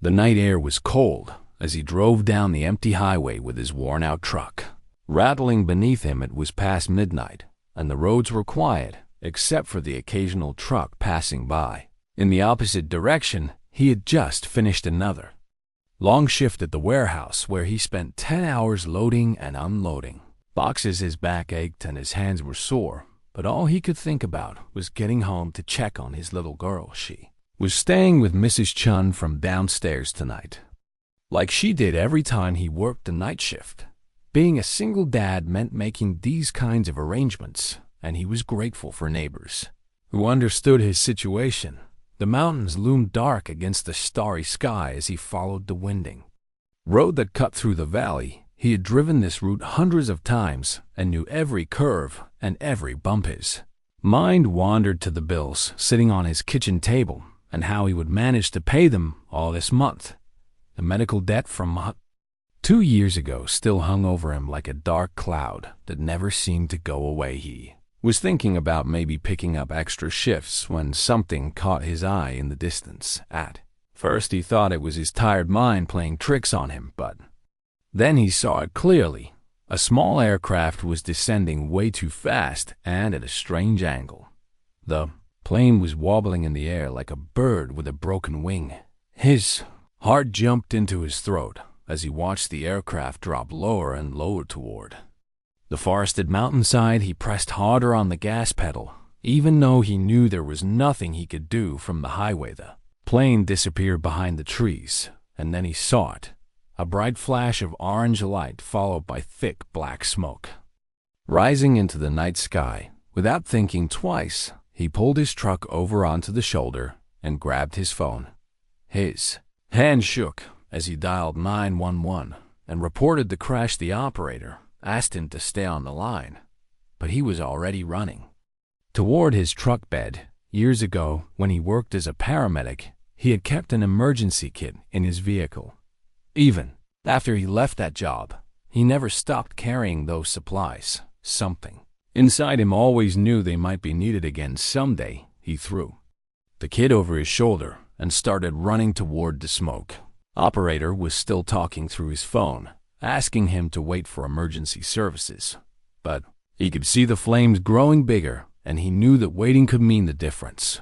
The night air was cold as he drove down the empty highway with his worn-out truck. Rattling beneath him, it was past midnight, and the roads were quiet except for the occasional truck passing by. In the opposite direction, he had just finished another long shift at the warehouse where he spent 10 hours loading and unloading boxes. His back ached and his hands were sore, but all he could think about was getting home to check on his little girl. She was staying with Mrs. Chun from downstairs tonight, like she did every time he worked the night shift. Being a single dad meant making these kinds of arrangements, and he was grateful for neighbors who understood his situation. The mountains loomed dark against the starry sky as he followed the winding road that cut through the valley. He had driven this route hundreds of times and knew every curve and every bump. His mind wandered to the bills sitting on his kitchen table and how he would manage to pay them all this month. The medical debt from 2 years ago still hung over him like a dark cloud that never seemed to go away. He was thinking about maybe picking up extra shifts when something caught his eye in the distance. At first he thought it was his tired mind playing tricks on him, but then he saw it clearly. A small aircraft was descending way too fast and at a strange angle. The plane was wobbling in the air like a bird with a broken wing. His heart jumped into his throat as he watched the aircraft drop lower and lower toward the forested mountainside. He pressed harder on the gas pedal, even though he knew there was nothing he could do from the highway. The plane disappeared behind the trees, and then he saw it. A bright flash of orange light followed by thick black smoke rising into the night sky. Without thinking twice, he pulled his truck over onto the shoulder and grabbed his phone. His hand shook as he dialed 911 and reported the crash. The operator asked him to stay on the line, but he was already running toward his truck bed. Years ago, when he worked as a paramedic, he had kept an emergency kit in his vehicle. Even after he left that job, he never stopped carrying those supplies. Something inside him always knew they might be needed again someday. He threw the kit over his shoulder and started running toward the smoke. Operator was still talking through his phone, asking him to wait for emergency services. But he could see the flames growing bigger, and he knew that waiting could mean the difference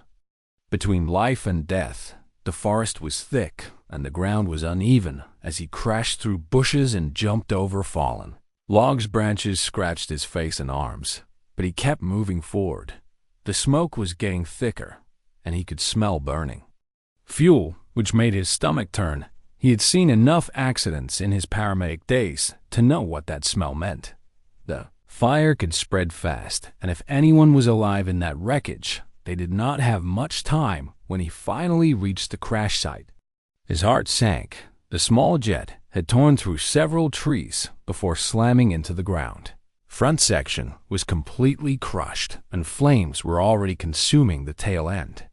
between life and death. The forest was thick, and the ground was uneven as he crashed through bushes and jumped over fallen logs. Branches scratched his face and arms, but he kept moving forward. The smoke was getting thicker, and he could smell burning fuel, which made his stomach turn. He had seen enough accidents in his paramedic days to know what that smell meant. The fire could spread fast, and if anyone was alive in that wreckage, they did not have much time when he finally reached the crash site. His heart sank. The small jet had torn through several trees before slamming into the ground. Front section was completely crushed, and flames were already consuming the tail end.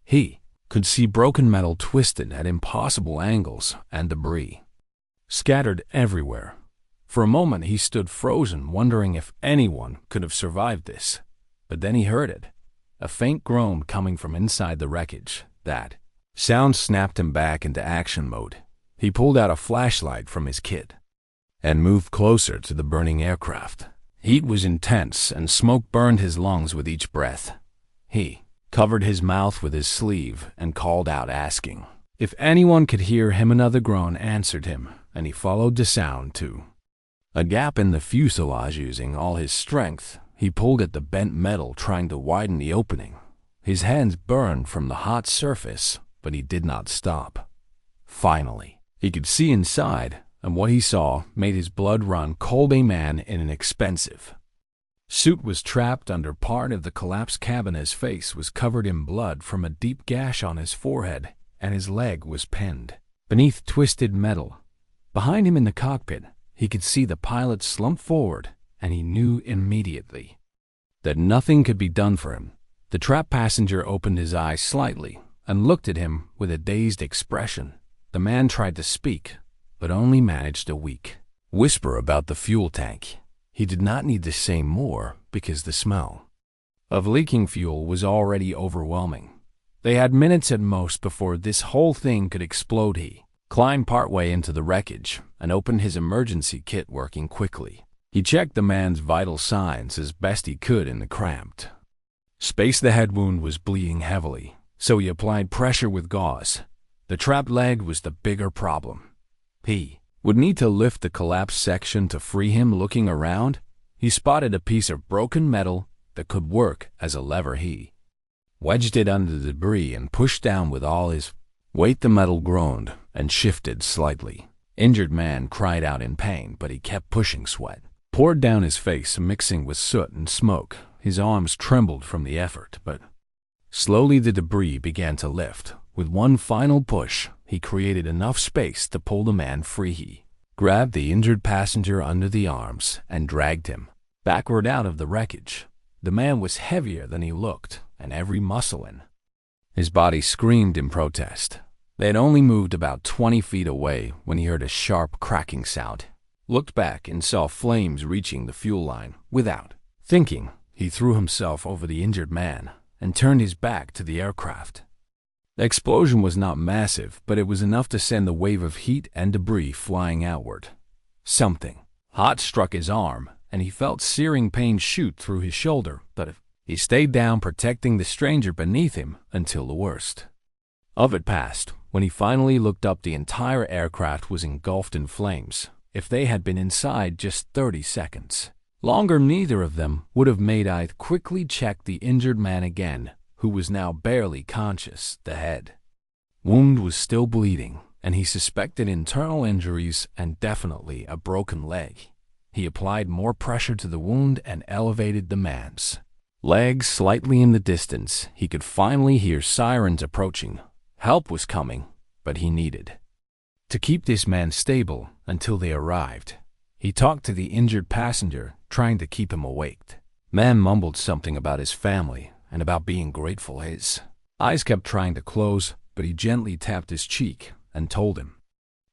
He could see broken metal twisted at impossible angles and debris scattered everywhere. For a moment he stood frozen, wondering if anyone could have survived this. But then he heard it, a faint groan coming from inside the wreckage. That sound snapped him back into action mode. He pulled out a flashlight from his kit and moved closer to the burning aircraft. Heat was intense, and smoke burned his lungs with each breath. He covered his mouth with his sleeve and called out, asking if anyone could hear him. Another groan answered him, and he followed the sound to a gap in the fuselage. Using all his strength, he pulled at the bent metal, trying to widen the opening. His hands burned from the hot surface, but he did not stop. Finally, he could see inside, and what he saw made his blood run cold. A man in an expensive suit was trapped under part of the collapsed cabin. His face was covered in blood from a deep gash on his forehead, and his leg was pinned beneath twisted metal. Behind him in the cockpit, he could see the pilot slump forward, and he knew immediately that nothing could be done for him. The trapped passenger opened his eyes slightly and looked at him with a dazed expression. The man tried to speak, but only managed a weak whisper about the fuel tank. He did not need to say more because the smell of leaking fuel was already overwhelming. They had minutes at most before this whole thing could explode. He climbed partway into the wreckage and opened his emergency kit, working quickly. He checked the man's vital signs as best he could in the cramped space. The head wound was bleeding heavily, so he applied pressure with gauze. The trapped leg was the bigger problem. He would need to lift the collapsed section to free him. Looking around, he spotted a piece of broken metal that could work as a lever. He wedged it under the debris and pushed down with all his weight. The metal groaned and shifted slightly. Injured man cried out in pain, but he kept pushing. Sweat poured down his face, mixing with soot and smoke. His arms trembled from the effort, but slowly the debris began to lift. With one final push, he created enough space to pull the man free. He grabbed the injured passenger under the arms and dragged him backward out of the wreckage. The man was heavier than he looked, and every muscle in his body screamed in protest. They had only moved about 20 feet away when he heard a sharp cracking sound, looked back and saw flames reaching the fuel line. Without thinking, he threw himself over the injured man and turned his back to the aircraft. The explosion was not massive, but it was enough to send the wave of heat and debris flying outward. Something hot struck his arm, and he felt searing pain shoot through his shoulder, but he stayed down, protecting the stranger beneath him until the worst of it passed. When he finally looked up, the entire aircraft was engulfed in flames. If they had been inside just 30 seconds longer, neither of them would have made it. Quickly checked the injured man again, who was now barely conscious. The head wound was still bleeding, and he suspected internal injuries and definitely a broken leg. He applied more pressure to the wound and elevated the man's legs slightly. In the distance, he could finally hear sirens approaching. Help was coming, but he needed to keep this man stable until they arrived. He talked to the injured passenger, trying to keep him awake. Man mumbled something about his family and about being grateful. His eyes kept trying to close, but he gently tapped his cheek and told him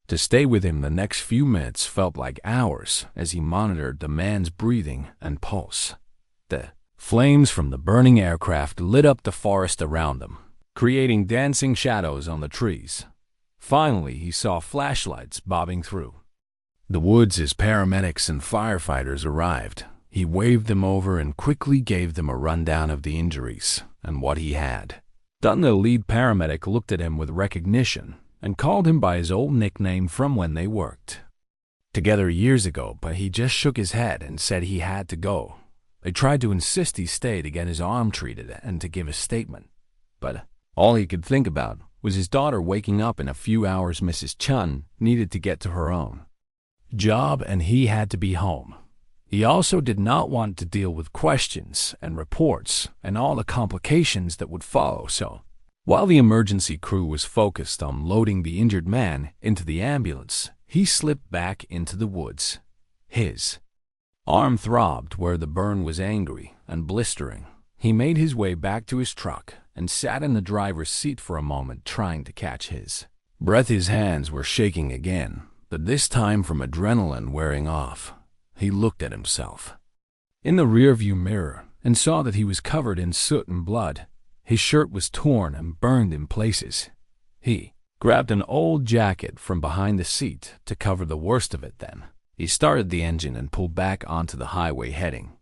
to stay with him. The next few minutes felt like hours as he monitored the man's breathing and pulse. The flames from the burning aircraft lit up the forest around them, creating dancing shadows on the trees. Finally, he saw flashlights bobbing through the woods as paramedics and firefighters arrived. He waved them over and quickly gave them a rundown of the injuries and what he had done. The lead paramedic looked at him with recognition and called him by his old nickname from when they worked together years ago, but he just shook his head and said he had to go. They tried to insist he stay to get his arm treated and to give a statement, but all he could think about was his daughter waking up in a few hours. Mrs. Chun needed to get to her own job, and he had to be home. He also did not want to deal with questions and reports and all the complications that would follow. So, while the emergency crew was focused on loading the injured man into the ambulance, he slipped back into the woods. His arm throbbed where the burn was angry and blistering. He made his way back to his truck and sat in the driver's seat for a moment, trying to catch his breath. His hands were shaking again, but this time from adrenaline wearing off. He looked at himself in the rearview mirror and saw that he was covered in soot and blood. His shirt was torn and burned in places. He grabbed an old jacket from behind the seat to cover the worst of it. Then he started the engine and pulled back onto the highway, heading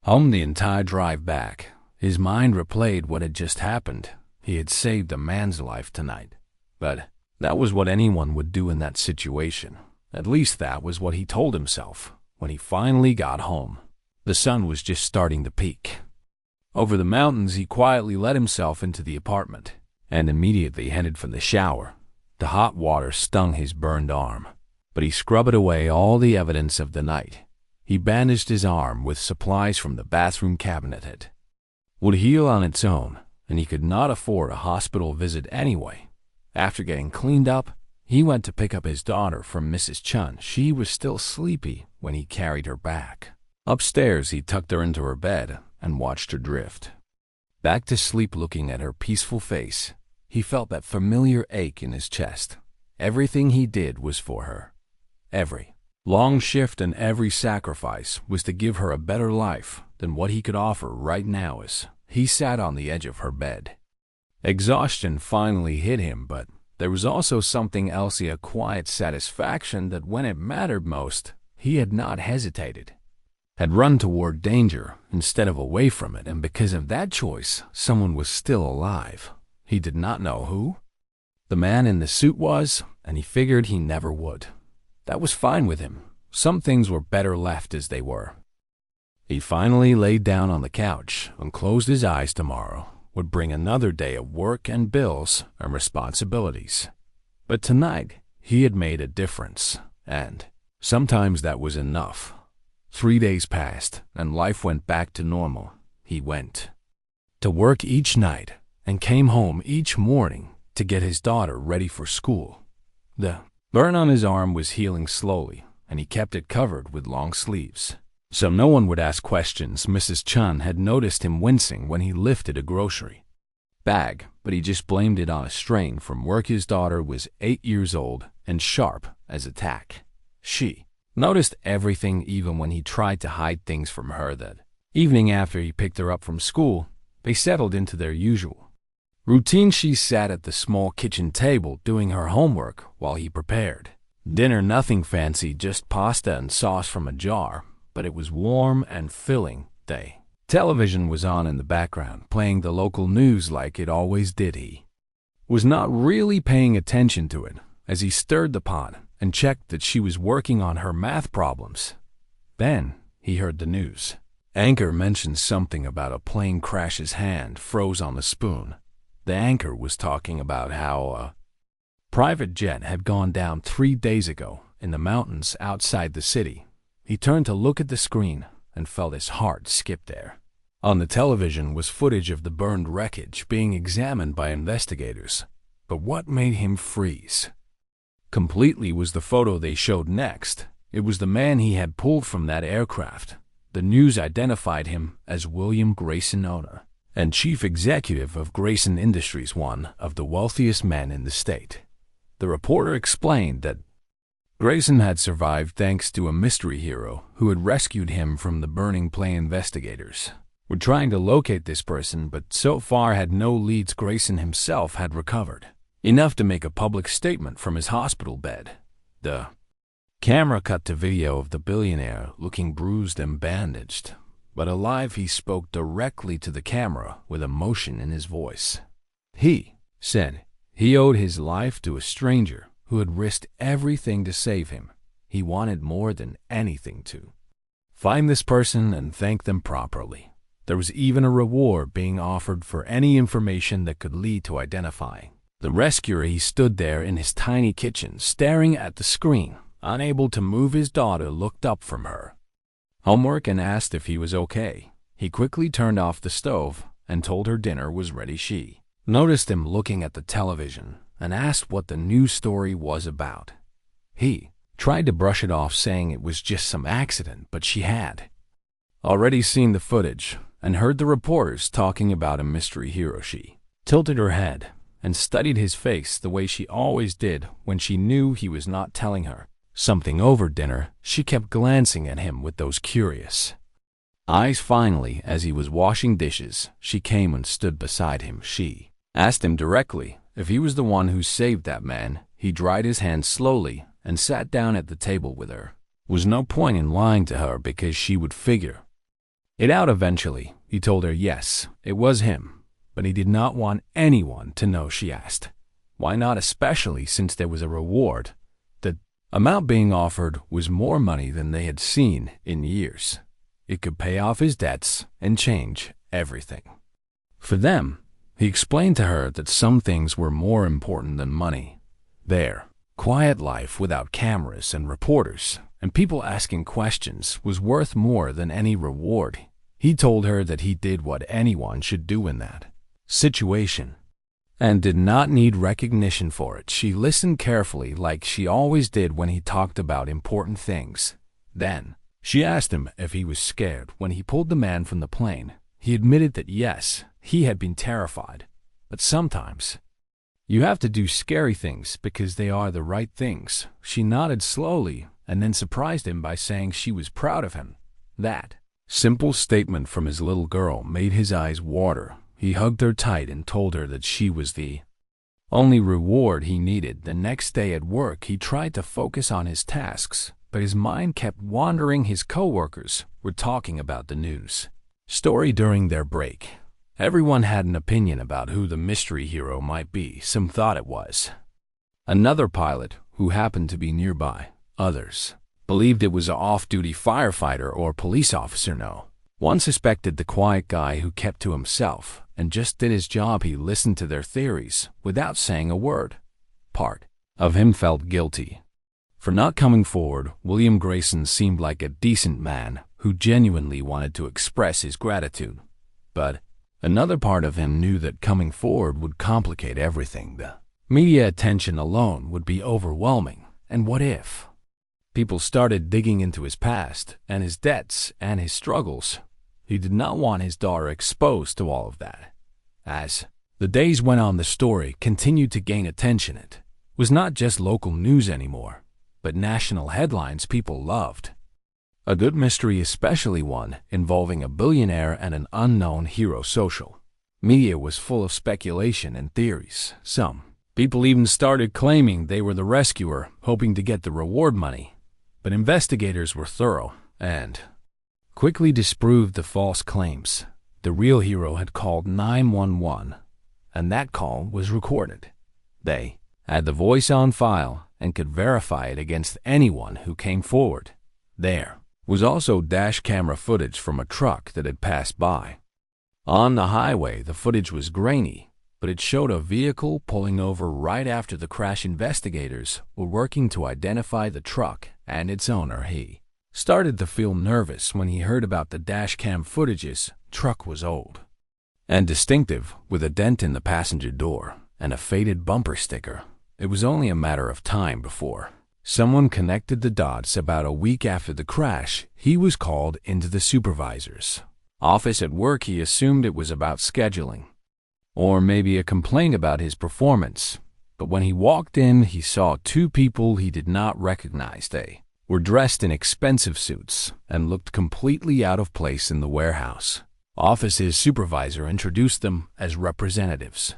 home. The entire drive back, his mind replayed what had just happened. He had saved a man's life tonight, but that was what anyone would do in that situation. At least that was what he told himself. When he finally got home, the sun was just starting to peek over the mountains. He quietly let himself into the apartment and immediately headed for the shower. The hot water stung his burned arm, but he scrubbed away all the evidence of the night. He bandaged his arm with supplies from the bathroom cabinet. It would heal on its own, and he could not afford a hospital visit anyway. After getting cleaned up, he went to pick up his daughter from Mrs. Chun. She was still sleepy when he carried her back upstairs. He tucked her into her bed and watched her drift back to sleep. Looking at her peaceful face, he felt that familiar ache in his chest. Everything he did was for her. Every long shift and every sacrifice was to give her a better life than what he could offer right now. As he sat on the edge of her bed, exhaustion finally hit him, but There was also something else, a quiet satisfaction that when it mattered most, he had not hesitated, had run toward danger instead of away from it, and because of that choice, someone was still alive. He did not know who the man in the suit was, and he figured he never would. That was fine with him. Some things were better left as they were. He finally laid down on the couch and closed his eyes. Tomorrow would bring another day of work and bills and responsibilities. But tonight, he had made a difference, and sometimes that was enough. 3 days passed, and life went back to normal. He went to work each night and came home each morning to get his daughter ready for school. The burn on his arm was healing slowly, and he kept it covered with long sleeves, so no one would ask questions. Mrs. Chun had noticed him wincing when he lifted a grocery bag, but he just blamed it on a strain from work. His daughter was 8 years old and sharp as a tack. She noticed everything, even when he tried to hide things from her. That evening after he picked her up from school, they settled into their usual routine. She sat at the small kitchen table doing her homework while he prepared dinner. Nothing fancy, just pasta and sauce from a jar, but it was warm and filling. The television was on in the background, playing the local news like it always did. He was not really paying attention to it as he stirred the pot and checked that she was working on her math problems. Then he heard the news anchor mention something about a plane crash. His hand froze on the spoon. The anchor was talking about how a private jet had gone down 3 days ago in the mountains outside the city. He turned to look at the screen and felt his heart skip there. On the television was footage of the burned wreckage being examined by investigators. But what made him freeze completely was the photo they showed next. It was the man he had pulled from that aircraft. The news identified him as William Grayson, owner and chief executive of Grayson Industries, one of the wealthiest men in the state. The reporter explained that Grayson had survived thanks to a mystery hero who had rescued him from the burning plane. Investigators were trying to locate this person, but so far had no leads. Grayson himself had recovered enough to make a public statement from his hospital bed. The camera cut to video of the billionaire looking bruised and bandaged, but alive. He spoke directly to the camera with emotion in his voice. He said he owed his life to a stranger who had risked everything to save him. He wanted more than anything to find this person and thank them properly. There was even a reward being offered for any information that could lead to identifying the rescuer. He stood there in his tiny kitchen, staring at the screen, unable to move. His daughter looked up from her homework and asked if he was okay. He quickly turned off the stove and told her dinner was ready. She noticed him looking at the television and asked what the news story was about. He tried to brush it off, saying it was just some accident, but she had already seen the footage and heard the reporters talking about a mystery hero. She tilted her head and studied his face the way she always did when she knew he was not telling her something over dinner. She kept glancing at him with those curious eyes. Finally, as he was washing dishes, she came and stood beside him. She asked him directly if he was the one who saved that man. He dried his hands slowly and sat down at the table with her. Was no point in lying to her because she would figure it out eventually. He told her yes, it was him, but he did not want anyone to know. She asked, why not, especially since there was a reward? The amount being offered was more money than they had seen in years. It could pay off his debts and change everything for them. He explained to her that some things were more important than money. Their quiet life without cameras and reporters and people asking questions was worth more than any reward. He told her that he did what anyone should do in that situation and did not need recognition for it. She listened carefully, like she always did when he talked about important things. Then she asked him if he was scared when he pulled the man from the plane. He admitted that yes, he had been terrified, but sometimes you have to do scary things because they are the right things. She nodded slowly and then surprised him by saying she was proud of him. That simple statement from his little girl made his eyes water. He hugged her tight and told her that she was the only reward he needed. The next day at work, he tried to focus on his tasks, but his mind kept wandering. His coworkers were talking about the news story during their break. Everyone had an opinion about who the mystery hero might be. Some thought it was another pilot who happened to be nearby. Others believed it was an off-duty firefighter or police officer. No one suspected the quiet guy who kept to himself and just did his job. He listened to their theories without saying a word. Part of him felt guilty for not coming forward. William Grayson seemed like a decent man who genuinely wanted to express his gratitude. But another part of him knew that coming forward would complicate everything. The media attention alone would be overwhelming. And what if people started digging into his past and his debts and his struggles? He did not want his daughter exposed to all of that. As the days went on, the story continued to gain attention. It was not just local news anymore, but national headlines people loved. A good mystery, especially one involving a billionaire and an unknown hero. Social media was full of speculation and theories. Some people even started claiming they were the rescuer, hoping to get the reward money. But investigators were thorough and quickly disproved the false claims. The real hero had called 911, and that call was recorded. They had the voice on file and could verify it against anyone who came forward. There was also dash camera footage from a truck that had passed by. On the highway, the footage was grainy, but it showed a vehicle pulling over right after the crash. Investigators were working to identify the truck and its owner. He started to feel nervous when he heard about the dash cam footages. Truck was old and distinctive, with a dent in the passenger door and a faded bumper sticker. It was only a matter of time before someone connected the dots. About a week after the crash, he was called into the supervisor's office at work. He assumed it was about scheduling, or maybe a complaint about his performance. But when he walked in, he saw two people he did not recognize. They were dressed in expensive suits and looked completely out of place in the warehouse office. His supervisor introduced them as representatives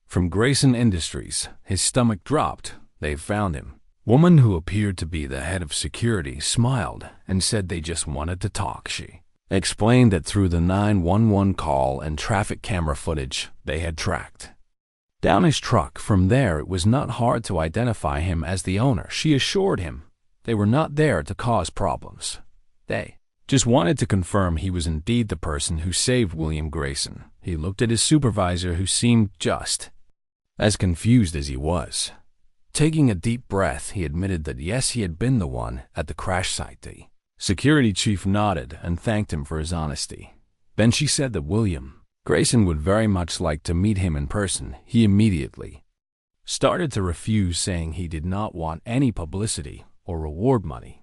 from Grayson Industries. His stomach dropped. They found him. Woman who appeared to be the head of security smiled and said they just wanted to talk. She explained that through the 911 call and traffic camera footage they had tracked down his truck. From there, it was not hard to identify him as the owner. She assured him they were not there to cause problems. They just wanted to confirm he was indeed the person who saved William Grayson. He looked at his supervisor, who seemed just as confused as he was. Taking a deep breath, he admitted that yes, he had been the one at the crash site. The security chief nodded and thanked him for his honesty. Then she said that William Grayson would very much like to meet him in person. He immediately started to refuse, saying he did not want any publicity or reward money.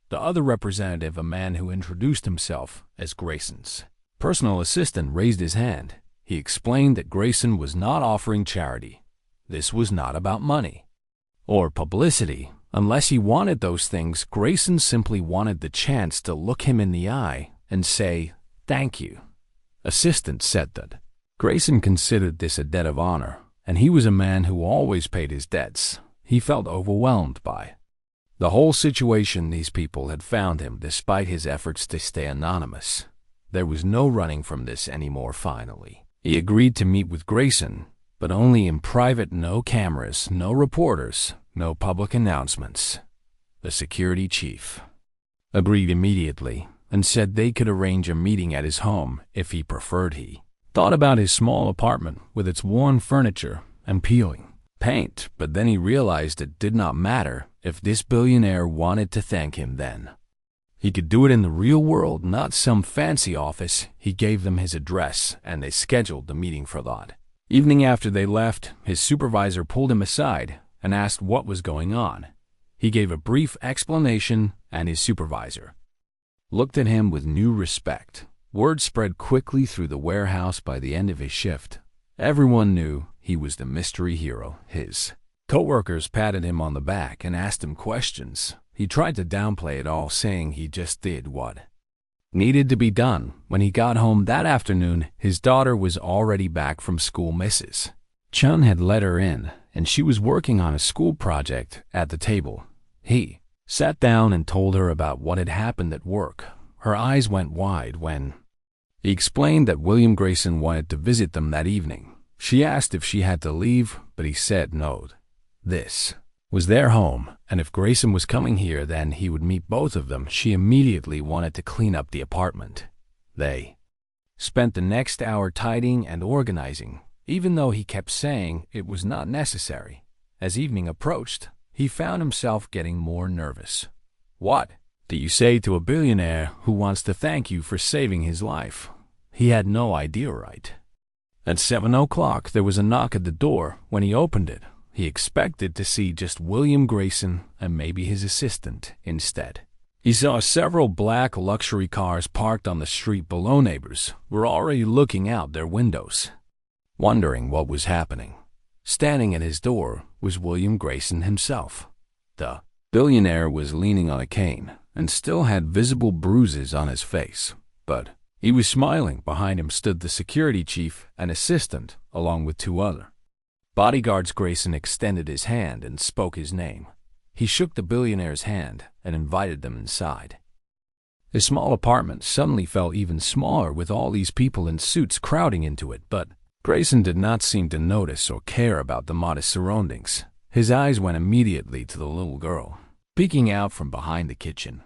The other representative, a man who introduced himself as Grayson's personal assistant, raised his hand. He explained that Grayson was not offering charity. This was not about money or publicity. Unless he wanted those things, Grayson simply wanted the chance to look him in the eye and say, "Thank you." Assistant said that Grayson considered this a debt of honor, and he was a man who always paid his debts. He felt overwhelmed by the whole situation. These people had found him despite his efforts to stay anonymous. There was no running from this anymore. Finally, he agreed to meet with Grayson, but only in private. No cameras, no reporters, no public announcements. The security chief agreed immediately and said they could arrange a meeting at his home if he preferred. He thought about his small apartment with its worn furniture and peeling paint, but then he realized it did not matter. If this billionaire wanted to thank him, then he could do it in the real world, not some fancy office. He gave them his address, and they scheduled the meeting for that evening. After they left, his supervisor pulled him aside and asked what was going on. He gave a brief explanation, and his supervisor looked at him with new respect. Word spread quickly through the warehouse. By the end of his shift, everyone knew he was the mystery hero. His coworkers patted him on the back and asked him questions. He tried to downplay it all, saying he just did what needed to be done. When he got home that afternoon, his daughter was already back from school. Mrs. Chun had let her in, and she was working on a school project at the table. He sat down and told her about what had happened at work. Her eyes went wide when he explained that William Grayson wanted to visit them that evening. She asked if she had to leave, but he said no. This was their home, and if Grayson was coming here, then he would meet both of them. She immediately wanted to clean up the apartment. They spent the next hour tidying and organizing, even though he kept saying it was not necessary. As evening approached, he found himself getting more nervous. What do you say to a billionaire who wants to thank you for saving his life? He had no idea, right? At 7 o'clock, there was a knock at the door. When he opened it, he expected to see just William Grayson and maybe his assistant instead. He saw several black luxury cars parked on the street below. Neighbors were already looking out their windows, wondering what was happening. Standing at his door was William Grayson himself. The billionaire was leaning on a cane and still had visible bruises on his face, but he was smiling. Behind him stood the security chief and assistant, along with 2 other bodyguards. Grayson extended his hand and spoke his name. He shook the billionaire's hand and invited them inside. The small apartment suddenly felt even smaller with all these people in suits crowding into it, but Grayson did not seem to notice or care about the modest surroundings. His eyes went immediately to the little girl, peeking out from behind the kitchen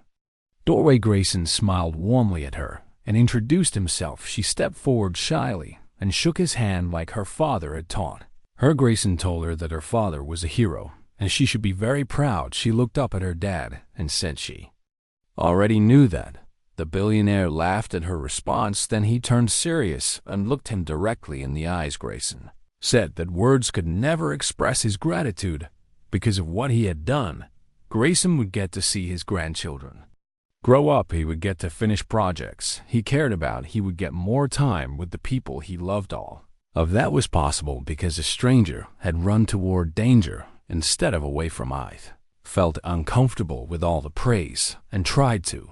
doorway. Grayson smiled warmly at her and introduced himself. She stepped forward shyly and shook his hand like her father had taught her. Grayson told her that her father was a hero, and she should be very proud. She looked up at her dad and said she already knew that. The billionaire laughed at her response, then he turned serious and looked him directly in the eyes. Grayson said that words could never express his gratitude. Because of what he had done, Grayson would get to see his grandchildren grow up. He would get to finish projects he cared about. He would get more time with the people he loved. All of that was possible because a stranger had run toward danger instead of away from it. Felt uncomfortable with all the praise and tried to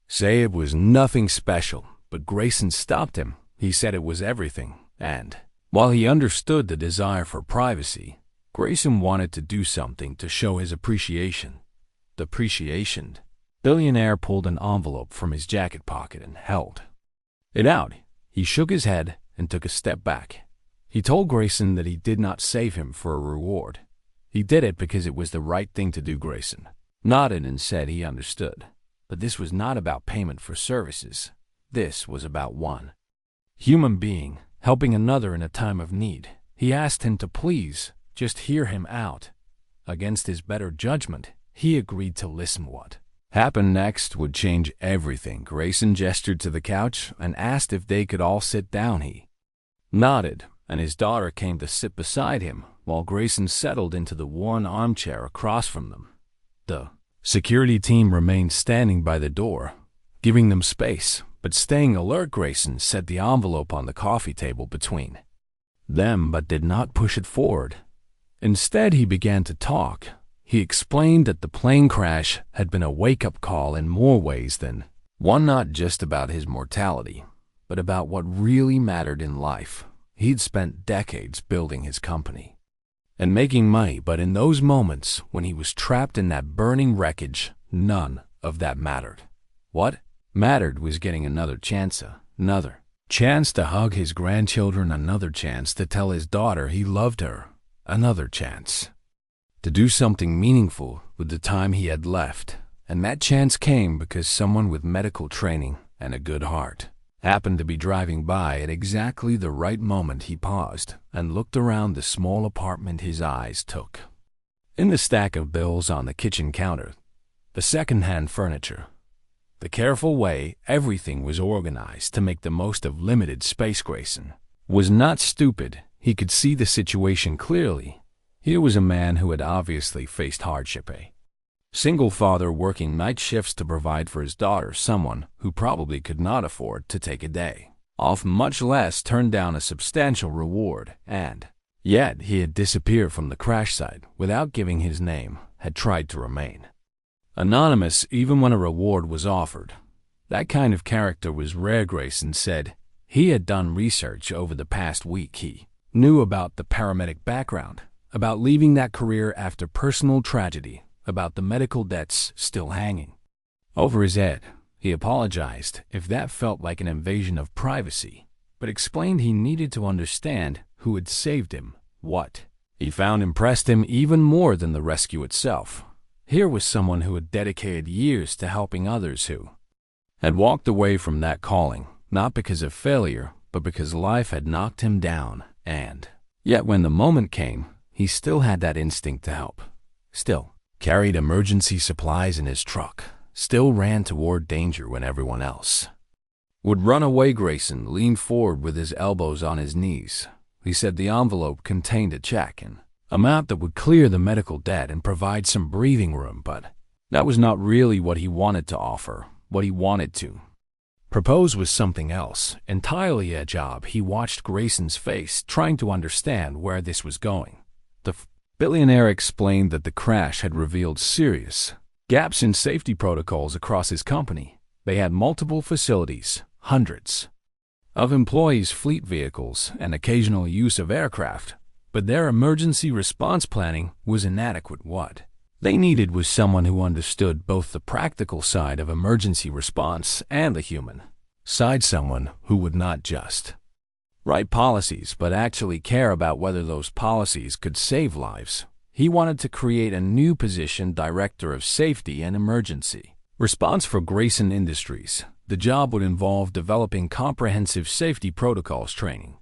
say it was nothing special, but Grayson stopped him. He said it was everything, and while he understood the desire for privacy, Grayson wanted to do something to show his appreciation. The appreciation. Billionaire pulled an envelope from his jacket pocket and held it out. He shook his head and took a step back. He told Grayson that he did not save him for a reward. He did it because it was the right thing to do. Grayson nodded and said he understood. But this was not about payment for services. This was about one human being helping another in a time of need. He asked him to please just hear him out. Against his better judgment, he agreed to listen. What happened next would change everything. Grayson gestured to the couch and asked if they could all sit down. He nodded, and his daughter came to sit beside him while Grayson settled into the one armchair across from them. The security team remained standing by the door, giving them space, but staying alert. Grayson set the envelope on the coffee table between them but did not push it forward. Instead, he began to talk. He explained that the plane crash had been a wake-up call in more ways than one, not just about his mortality, but about what really mattered in life. He'd spent decades building his company and making money, but in those moments when he was trapped in that burning wreckage, none of that mattered. What mattered was getting another chance to hug his grandchildren, another chance to tell his daughter he loved her, another chance to do something meaningful with the time he had left. And that chance came because someone with medical training and a good heart happened to be driving by at exactly the right moment. He paused and looked around the small apartment. His eyes took in the stack of bills on the kitchen counter, the second-hand furniture, the careful way everything was organized to make the most of limited space. Grayson was not stupid. He could see the situation clearly. Here was a man who had obviously faced hardship, a single father working night shifts to provide for his daughter, someone who probably could not afford to take a day off, much less turn down a substantial reward, and yet he had disappeared from the crash site without giving his name, had tried to remain anonymous even when a reward was offered. That kind of character was rare. Grayson said he had done research over the past week. He knew about the paramedic background, about leaving that career after personal tragedy, about the medical debts still hanging over his head. He apologized if that felt like an invasion of privacy, but explained he needed to understand who had saved him. What he found impressed him even more than the rescue itself. Here was someone who had dedicated years to helping others, who had walked away from that calling, not because of failure, but because life had knocked him down, and yet when the moment came, he still had that instinct to help, still carried emergency supplies in his truck, still ran toward danger when everyone else would run away. Grayson leaned forward with his elbows on his knees. He said the envelope contained a check, an amount that would clear the medical debt and provide some breathing room, but that was not really what he wanted to offer. What he wanted to propose was something else, entirely a job. He watched Grayson's face, trying to understand where this was going. The billionaire explained that the crash had revealed serious gaps in safety protocols across his company. They had multiple facilities, hundreds of employees, fleet vehicles, and occasional use of aircraft, but their emergency response planning was inadequate. What they needed was someone who understood both the practical side of emergency response and the human side, someone who would not just write policies but actually care about whether those policies could save lives. He wanted to create a new position, Director of Safety and Emergency Response for Grayson Industries. The job would involve developing comprehensive safety protocols, training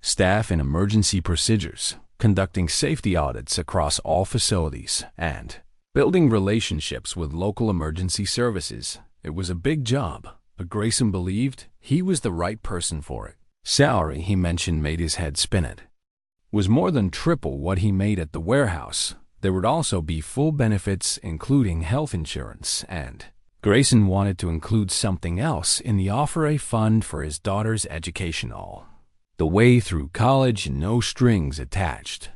staff in emergency procedures, conducting safety audits across all facilities, and building relationships with local emergency services. It was a big job, but Grayson believed he was the right person for it. Salary, he mentioned, made his head spin. It was more than triple what he made at the warehouse. There would also be full benefits, including health insurance, and Grayson wanted to include something else in the offer: a fund for his daughter's education all the way through college, no strings attached.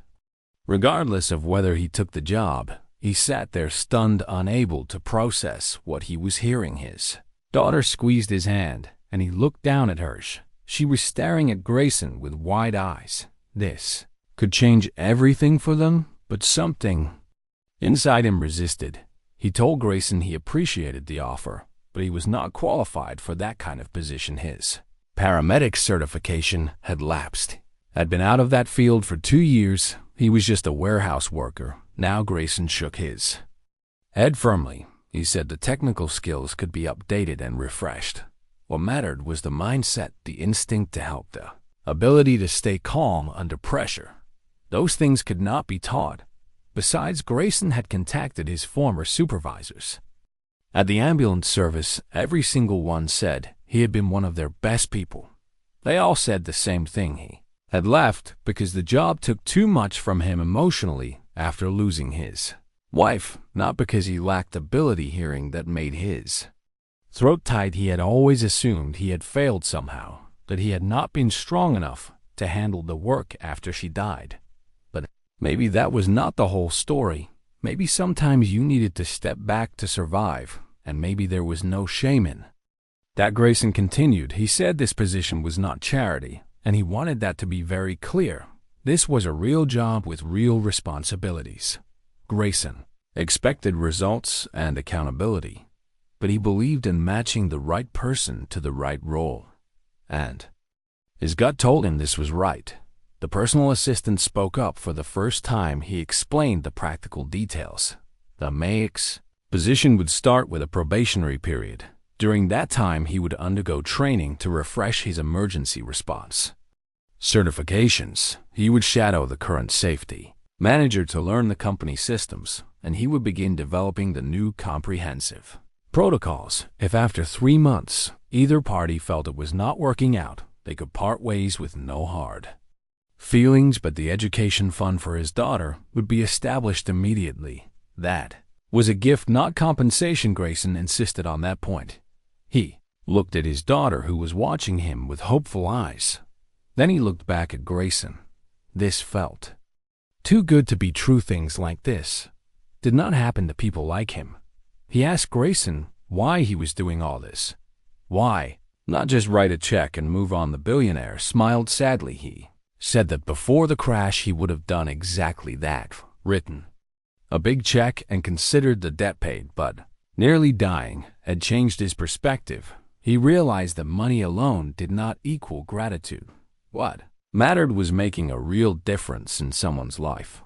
Regardless of whether he took the job, he sat there stunned, unable to process what he was hearing. His daughter squeezed his hand, and he looked down at her. She was staring at Grayson with wide eyes. This could change everything for them, but something inside him resisted. He told Grayson he appreciated the offer, but he was not qualified for that kind of position. His paramedic certification had lapsed. Had been out of that field for 2 years. He was just a warehouse worker. Now Grayson shook his head firmly. He said the technical skills could be updated and refreshed. What mattered was the mindset, the instinct to help, the ability to stay calm under pressure. Those things could not be taught. Besides, Grayson had contacted his former supervisors at the ambulance service. Every single one said he had been one of their best people. They all said the same thing: he had left because the job took too much from him emotionally after losing his wife, not because he lacked ability. Hearing that made his throat tight. He had always assumed he had failed somehow, that he had not been strong enough to handle the work after she died. But maybe that was not the whole story. Maybe sometimes you needed to step back to survive, and maybe there was no shame in that. Grayson continued. He said this position was not charity, and he wanted that to be very clear. This was a real job with real responsibilities. Grayson expected results and accountability, but he believed in matching the right person to the right role. And his gut told him this was right. The personal assistant spoke up for the first time. He explained the practical details. The MAIC's position would start with a probationary period. During that time, he would undergo training to refresh his emergency response certifications. He would shadow the current safety manager to learn the company systems, and he would begin developing the new comprehensive protocols. If after 3 months either party felt it was not working out, they could part ways with no hard feelings, but the education fund for his daughter would be established immediately. That was a gift, not compensation. Grayson insisted on that point. He looked at his daughter, who was watching him with hopeful eyes. Then he looked back at Grayson. This felt too good to be true. Things like this did not happen to people like him. He asked Grayson why he was doing all this. Why not just write a check and move on? The billionaire smiled sadly. He said that before the crash he would have done exactly that, written a big check and considered the debt paid, but nearly dying had changed his perspective. He realized that money alone did not equal gratitude. What mattered was making a real difference in someone's life,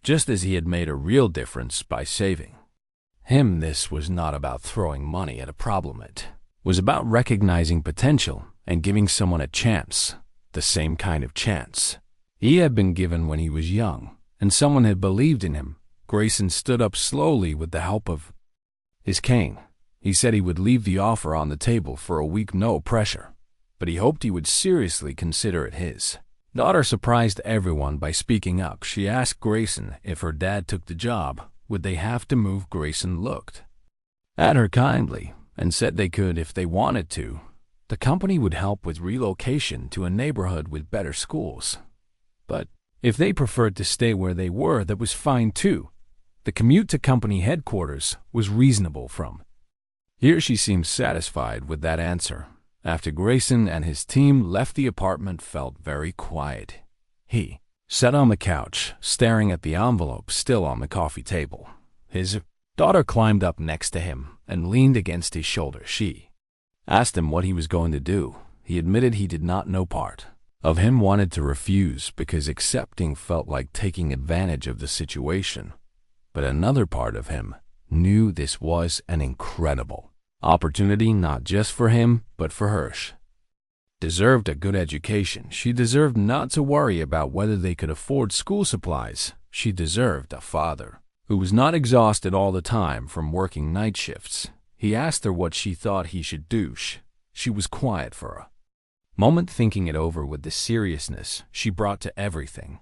just as he had made a real difference by saving. This was not about throwing money at a problem. It was about recognizing potential and giving someone a chance, the same kind of chance he had been given when he was young, and someone had believed in him. Grayson stood up slowly with the help of his cane. He said he would leave the offer on the table for a week, no pressure, but he hoped he would seriously consider it. His daughter surprised everyone by speaking up. She asked Grayson if her dad took the job, would they have to move? Grayson looked at her kindly and said they could if they wanted to. The company would help with relocation to a neighborhood with better schools. But if they preferred to stay where they were, that was fine too. The commute to company headquarters was reasonable from here. She seemed satisfied with that answer. After Grayson and his team left, the apartment felt very quiet. He sat on the couch, staring at the envelope still on the coffee table. His daughter climbed up next to him and leaned against his shoulder. She asked him what he was going to do. He admitted he did not know. Part of him wanted to refuse because accepting felt like taking advantage of the situation. But another part of him knew this was an incredible opportunity, not just for him, but for her. She deserved a good education. She deserved not to worry about whether they could afford school supplies. She deserved a father who was not exhausted all the time from working night shifts. He asked her what she thought he should do. She was quiet for a moment, thinking it over with the seriousness she brought to everything.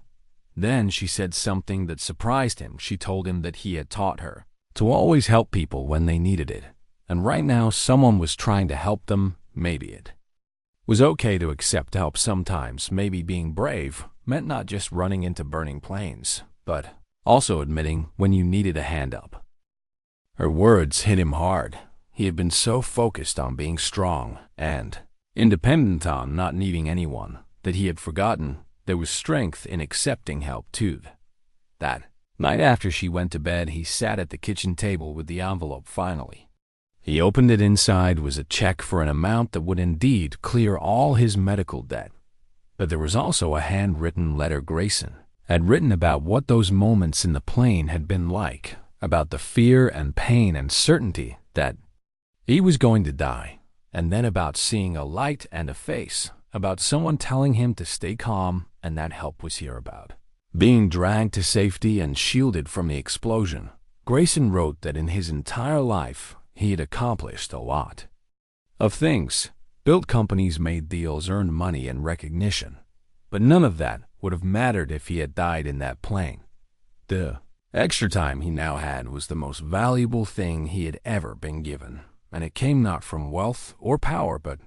Then she said something that surprised him. She told him that he had taught her to always help people when they needed it, and right now someone was trying to help them. Maybe it was okay to accept help sometimes. Maybe being brave meant not just running into burning planes, but also admitting when you needed a hand up. Her words hit him hard. He had been so focused on being strong and independent, on not needing anyone, that he had forgotten there was strength in accepting help too. That night after she went to bed, he sat at the kitchen table with the envelope. Finally, he opened it. Inside was a check for an amount that would indeed clear all his medical debt. But there was also a handwritten letter Grayson had written about what those moments in the plane had been like, about the fear and pain and certainty that he was going to die, and then about seeing a light and a face, about someone telling him to stay calm, and that help was here, about being dragged to safety and shielded from the explosion. Grayson wrote that in his entire life he had accomplished a lot of things, built companies, made deals, earned money and recognition, but none of that would have mattered if he had died in that plane. The extra time he now had was the most valuable thing he had ever been given, and it came not from wealth or power, but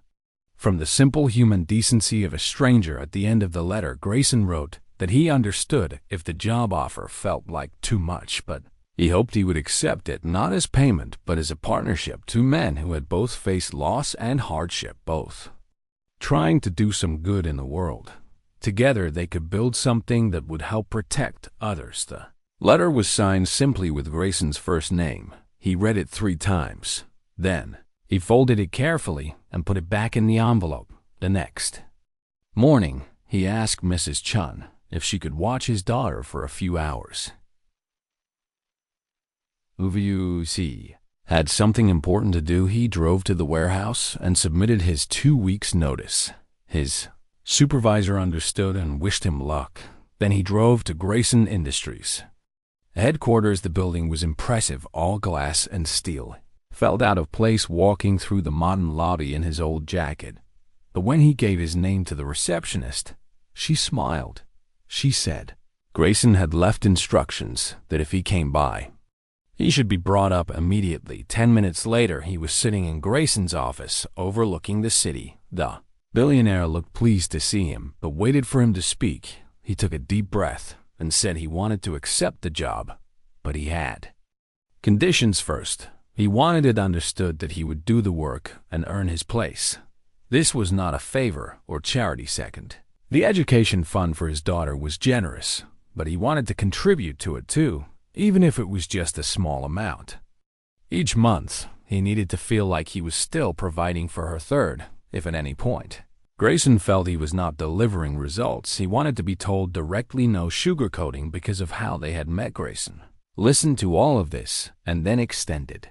from the simple human decency of a stranger. At the end of the letter, Grayson wrote that he understood if the job offer felt like too much, but he hoped he would accept it not as payment, but as a partnership. Two men who had both faced loss and hardship, both trying to do some good in the world. Together they could build something that would help protect others. The letter was signed simply with Grayson's first name. He read it 3 times. Then he folded it carefully and put it back in the envelope. The next morning, he asked Mrs. Chun if she could watch his daughter for a few hours. UVUC had something important to do. He drove to the warehouse and submitted his 2 weeks' notice. His supervisor understood and wished him luck. Then he drove to Grayson Industries headquarters. The building was impressive, all glass and steel. Felt out of place walking through the modern lobby in his old jacket. But when he gave his name to the receptionist, she smiled. She said Grayson had left instructions that if he came by, he should be brought up immediately. 10 minutes later, he was sitting in Grayson's office overlooking the city. The billionaire looked pleased to see him, but waited for him to speak. He took a deep breath and said he wanted to accept the job, but he had conditions first. He wanted it understood that he would do the work and earn his place. This was not a favor or charity. Second, The education fund for his daughter was generous, but he wanted to contribute to it too, even if it was just a small amount. Each month, he needed to feel like he was still providing for her third, if at any point. Grayson felt he was not delivering results. He wanted to be told directly, no sugarcoating, because of how they had met. Grayson listened to all of this and then extended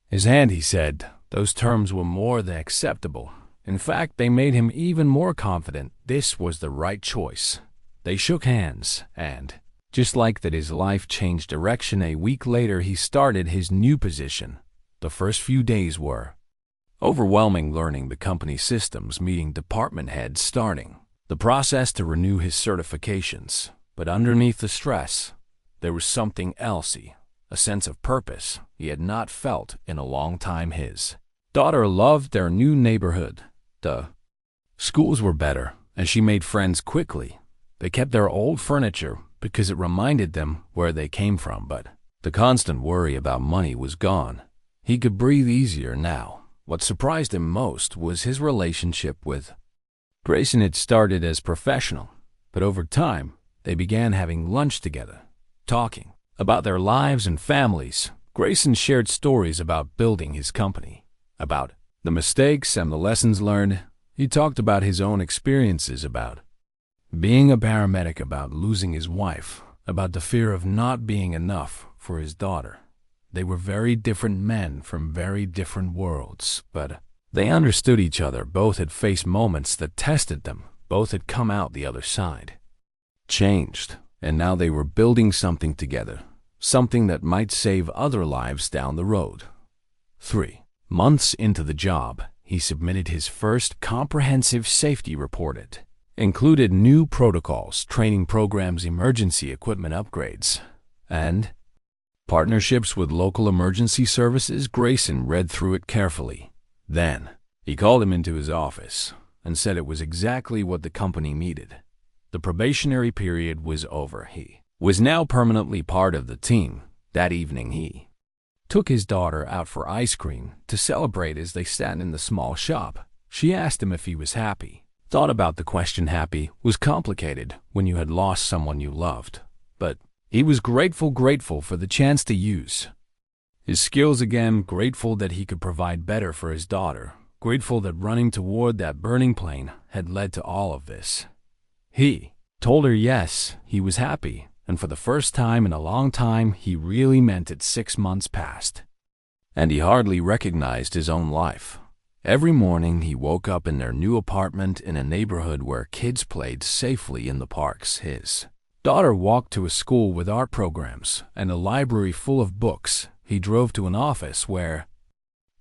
his hand. He said those terms were more than acceptable. In fact, they made him even more confident this was the right choice. They shook hands, and just like that, his life changed direction. A week later, he started his new position. The first few days were overwhelming, learning the company systems, meeting department heads, starting the process to renew his certifications. But underneath the stress, there was something else, a sense of purpose he had not felt in a long time. His daughter loved their new neighborhood. The schools were better, and she made friends quickly. They kept their old furniture because it reminded them where they came from, but the constant worry about money was gone. He could breathe easier now. What surprised him most was his relationship with Grayson. It started as professional, but over time, they began having lunch together, talking about their lives and families. Grayson shared stories about building his company, about the mistakes and the lessons learned. He talked about his own experiences, about being a paramedic, about losing his wife, about the fear of not being enough for his daughter. They were very different men from very different worlds, but they understood each other. Both had faced moments that tested them. Both had come out the other side, changed, and now they were building something together, something that might save other lives down the road. 3 months into the job, he submitted his first comprehensive safety report. It included new protocols, training programs, emergency equipment upgrades, and partnerships with local emergency services. Grayson read through it carefully. Then, he called him into his office and said it was exactly what the company needed. The probationary period was over. He was now permanently part of the team. That evening, he took his daughter out for ice cream to celebrate. As they sat in the small shop, she asked him if he was happy. Thought about the question. Happy was complicated when you had lost someone you loved, but he was grateful for the chance to use his skills again, grateful that he could provide better for his daughter, grateful that running toward that burning plane had led to all of this. He told her yes, he was happy, and for the first time in a long time, he really meant it. 6 months passed, and he hardly recognized his own life. Every morning, he woke up in their new apartment in a neighborhood where kids played safely in the parks. His daughter walked to a school with art programs and a library full of books. He drove to an office where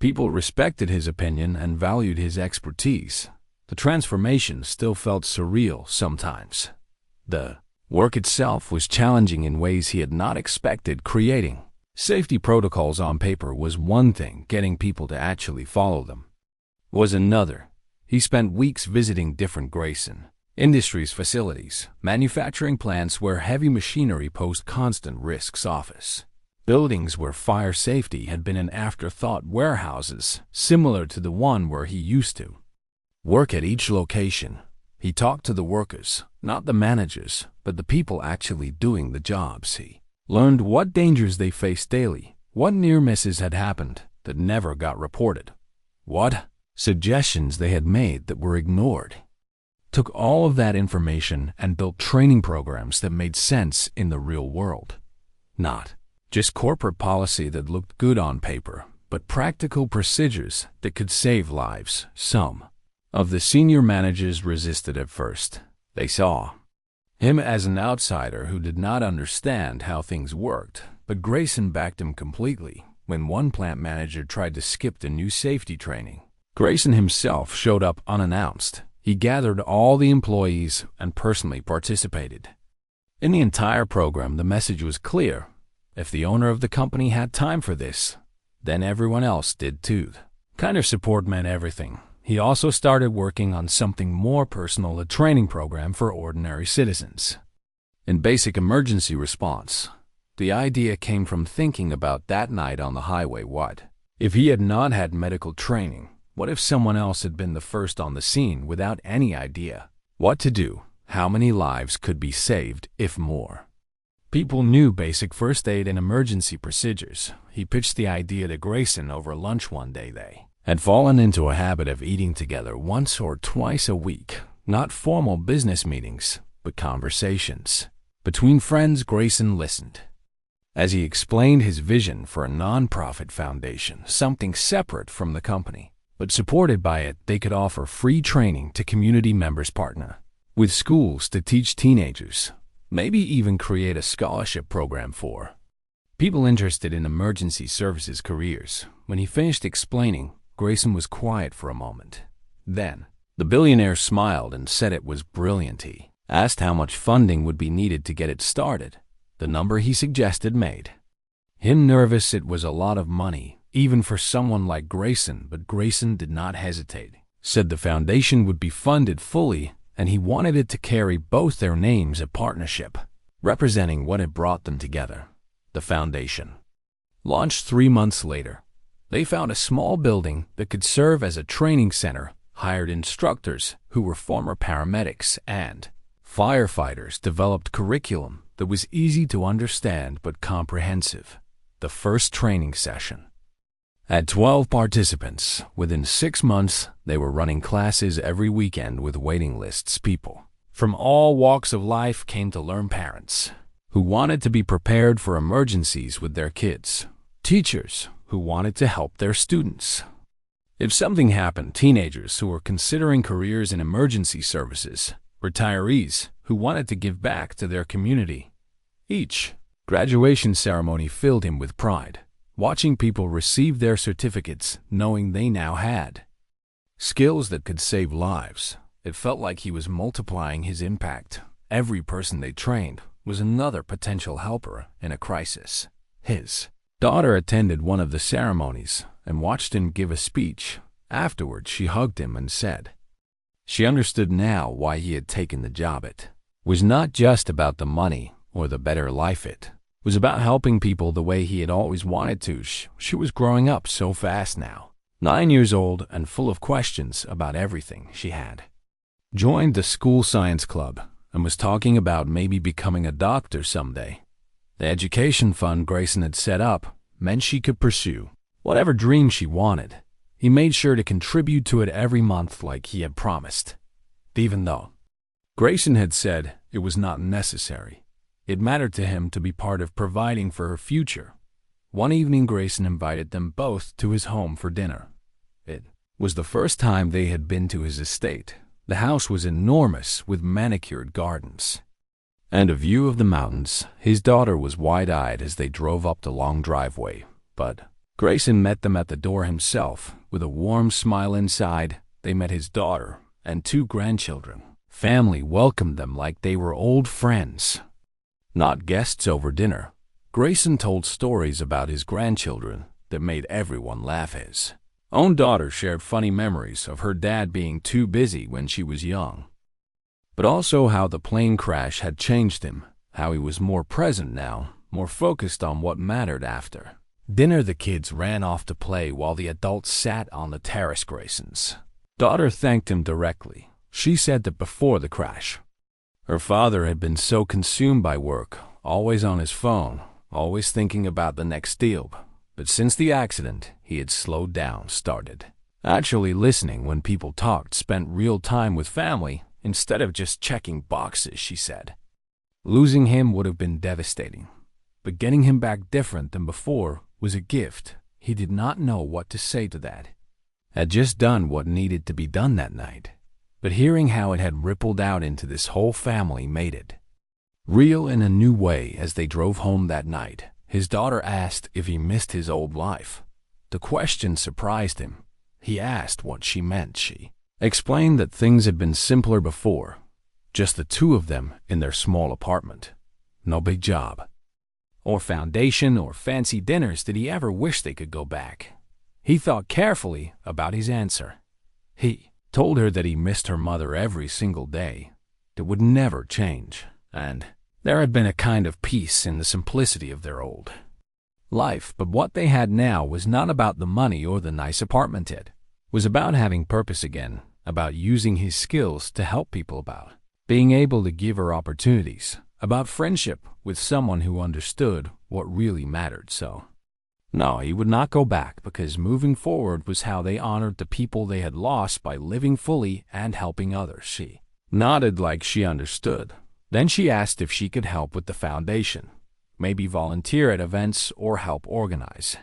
people respected his opinion and valued his expertise. The transformation still felt surreal sometimes. The work itself was challenging in ways he had not expected. Creating safety protocols on paper was one thing, getting people to actually follow them was another. He spent weeks visiting different Grayson Industries facilities, manufacturing plants where heavy machinery posed constant risks, office buildings where fire safety had been an afterthought, warehouses similar to the one where he used to work. At each location, he talked to the workers, not the managers, but the people actually doing the jobs. He learned what dangers they faced daily, what near misses had happened that never got reported, what suggestions they had made that were ignored. Took all of that information and built training programs that made sense in the real world. Not just corporate policy that looked good on paper, but practical procedures that could save lives. Some of the senior managers resisted at first. They saw him as an outsider who did not understand how things worked, but Grayson backed him completely. When one plant manager tried to skip the new safety training, Grayson himself showed up unannounced. He gathered all the employees and personally participated in the entire program. The message was clear. If the owner of the company had time for this, then everyone else did too. Kind of support meant everything. He also started working on something more personal, a training program for ordinary citizens in basic emergency response. The idea came from thinking about that night on the highway. What if he had not had medical training? What if someone else had been the first on the scene without any idea what to do? how many lives could be saved if more people knew basic first aid and emergency procedures. He pitched the idea to Grayson over lunch one day. They had fallen into a habit of eating together once or twice a week, not formal business meetings, but conversations. Between friends, Grayson listened as he explained his vision for a non-profit foundation, something separate from the company, but supported by it. They could offer free training to community members, partner with schools to teach teenagers, maybe even create a scholarship program for people interested in emergency services careers. When he finished explaining, Grayson was quiet for a moment. Then, the billionaire smiled and said it was brilliant. He asked how much funding would be needed to get it started. The number he suggested made him nervous. It was a lot of money, even for someone like Grayson, but Grayson did not hesitate. Said the foundation would be funded fully, and he wanted it to carry both their names, a partnership representing what had brought them together. The foundation launched 3 months later. They found a small building that could serve as a training center, hired instructors who were former paramedics and firefighters, developed curriculum that was easy to understand but comprehensive. The first training session had 12 participants. Within 6 months, they were running classes every weekend with waiting lists. People from all walks of life came to learn. Parents who wanted to be prepared for emergencies with their kids, teachers who wanted to help their students if something happened, teenagers who were considering careers in emergency services, retirees who wanted to give back to their community. Each graduation ceremony filled him with pride, watching people receive their certificates, knowing they now had skills that could save lives. It felt like he was multiplying his impact. Every person they trained was another potential helper in a crisis. His daughter attended one of the ceremonies and watched him give a speech. Afterwards, she hugged him and said she understood now why he had taken the job. It was not just about the money or the better life. It was about helping people the way he had always wanted to. She was growing up so fast now, 9 years old and full of questions about everything. She had joined the school science club and was talking about maybe becoming a doctor someday. The education fund Grayson had set up meant she could pursue whatever dream she wanted. He made sure to contribute to it every month like he had promised, even though Grayson had said it was not necessary. It mattered to him to be part of providing for her future. One evening, Grayson invited them both to his home for dinner. It was the first time they had been to his estate. The house was enormous, with manicured gardens and a view of the mountains. His daughter was wide-eyed as they drove up the long driveway, but Grayson met them at the door himself. With a warm smile inside, they met his daughter and 2 grandchildren. Family welcomed them like they were old friends, not guests over dinner. Grayson told stories about his grandchildren that made everyone laugh. His own daughter shared funny memories of her dad being too busy when she was young, but also how the plane crash had changed him, how he was more present now, more focused on what mattered. After dinner, the kids ran off to play while the adults sat on the terrace. Grayson's daughter thanked him directly. She said that before the crash, her father had been so consumed by work, always on his phone, always thinking about the next deal. But since the accident, he had slowed down, started actually listening when people talked, spent real time with family instead of just checking boxes. She said losing him would have been devastating, but getting him back different than before was a gift. He did not know what to say to that. Had just done what needed to be done that night, but hearing how it had rippled out into this whole family made it real in a new way. As they drove home that night, his daughter asked if he missed his old life. The question surprised him. He asked what she meant. She explained that things had been simpler before, just the 2 of them in their small apartment. No big job or foundation or fancy dinners. Did he ever wish they could go back? He thought carefully about his answer. He told her that he missed her mother every single day. It would never change, and there had been a kind of peace in the simplicity of their old life. But what they had now was not about the money or the nice apartment. It was about having purpose again, about using his skills to help people, about being able to give her opportunities, about friendship with someone who understood what really mattered. So, no, he would not go back, because moving forward was how they honored the people they had lost by living fully and helping others. She nodded like she understood. Then she asked if she could help with the foundation, maybe volunteer at events or help organize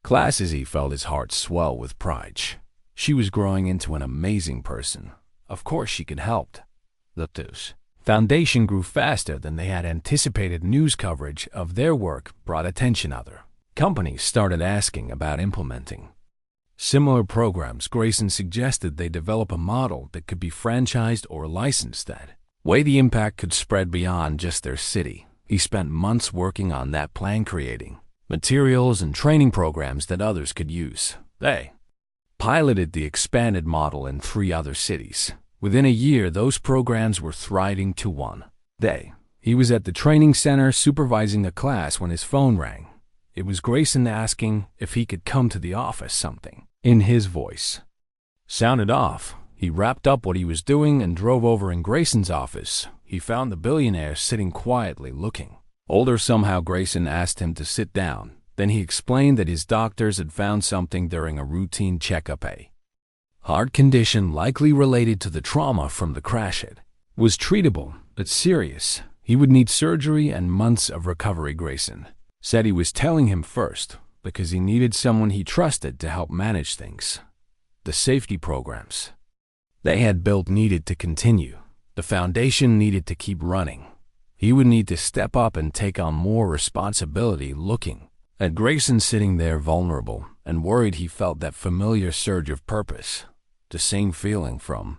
classes. He felt his heart swell with pride. She was growing into an amazing person. Of course she could help. The foundation grew faster than they had anticipated. News coverage of their work brought attention. Other companies started asking about implementing similar programs. Grayson suggested they develop a model that could be franchised or licensed. That way the impact could spread beyond just their city. He spent months working on that plan, creating materials and training programs that others could use. They piloted the expanded model in 3 other cities. Within a year, those programs were thriving to one day. He was at the training center supervising a class when his phone rang. It was Grayson asking if he could come to the office. Something in his voice sounded off. He wrapped up what he was doing and drove over. In Grayson's office, he found the billionaire sitting quietly, looking older somehow. Grayson asked him to sit down. Then he explained that his doctors had found something during a routine checkup. A heart condition likely related to the trauma from the crash. It was treatable, but serious. He would need surgery and months of recovery. Grayson said he was telling him first because he needed someone he trusted to help manage things. The safety programs they had built needed to continue. The foundation needed to keep running. He would need to step up and take on more responsibility. Looking at Grayson sitting there vulnerable and worried, he felt that familiar surge of purpose, the same feeling from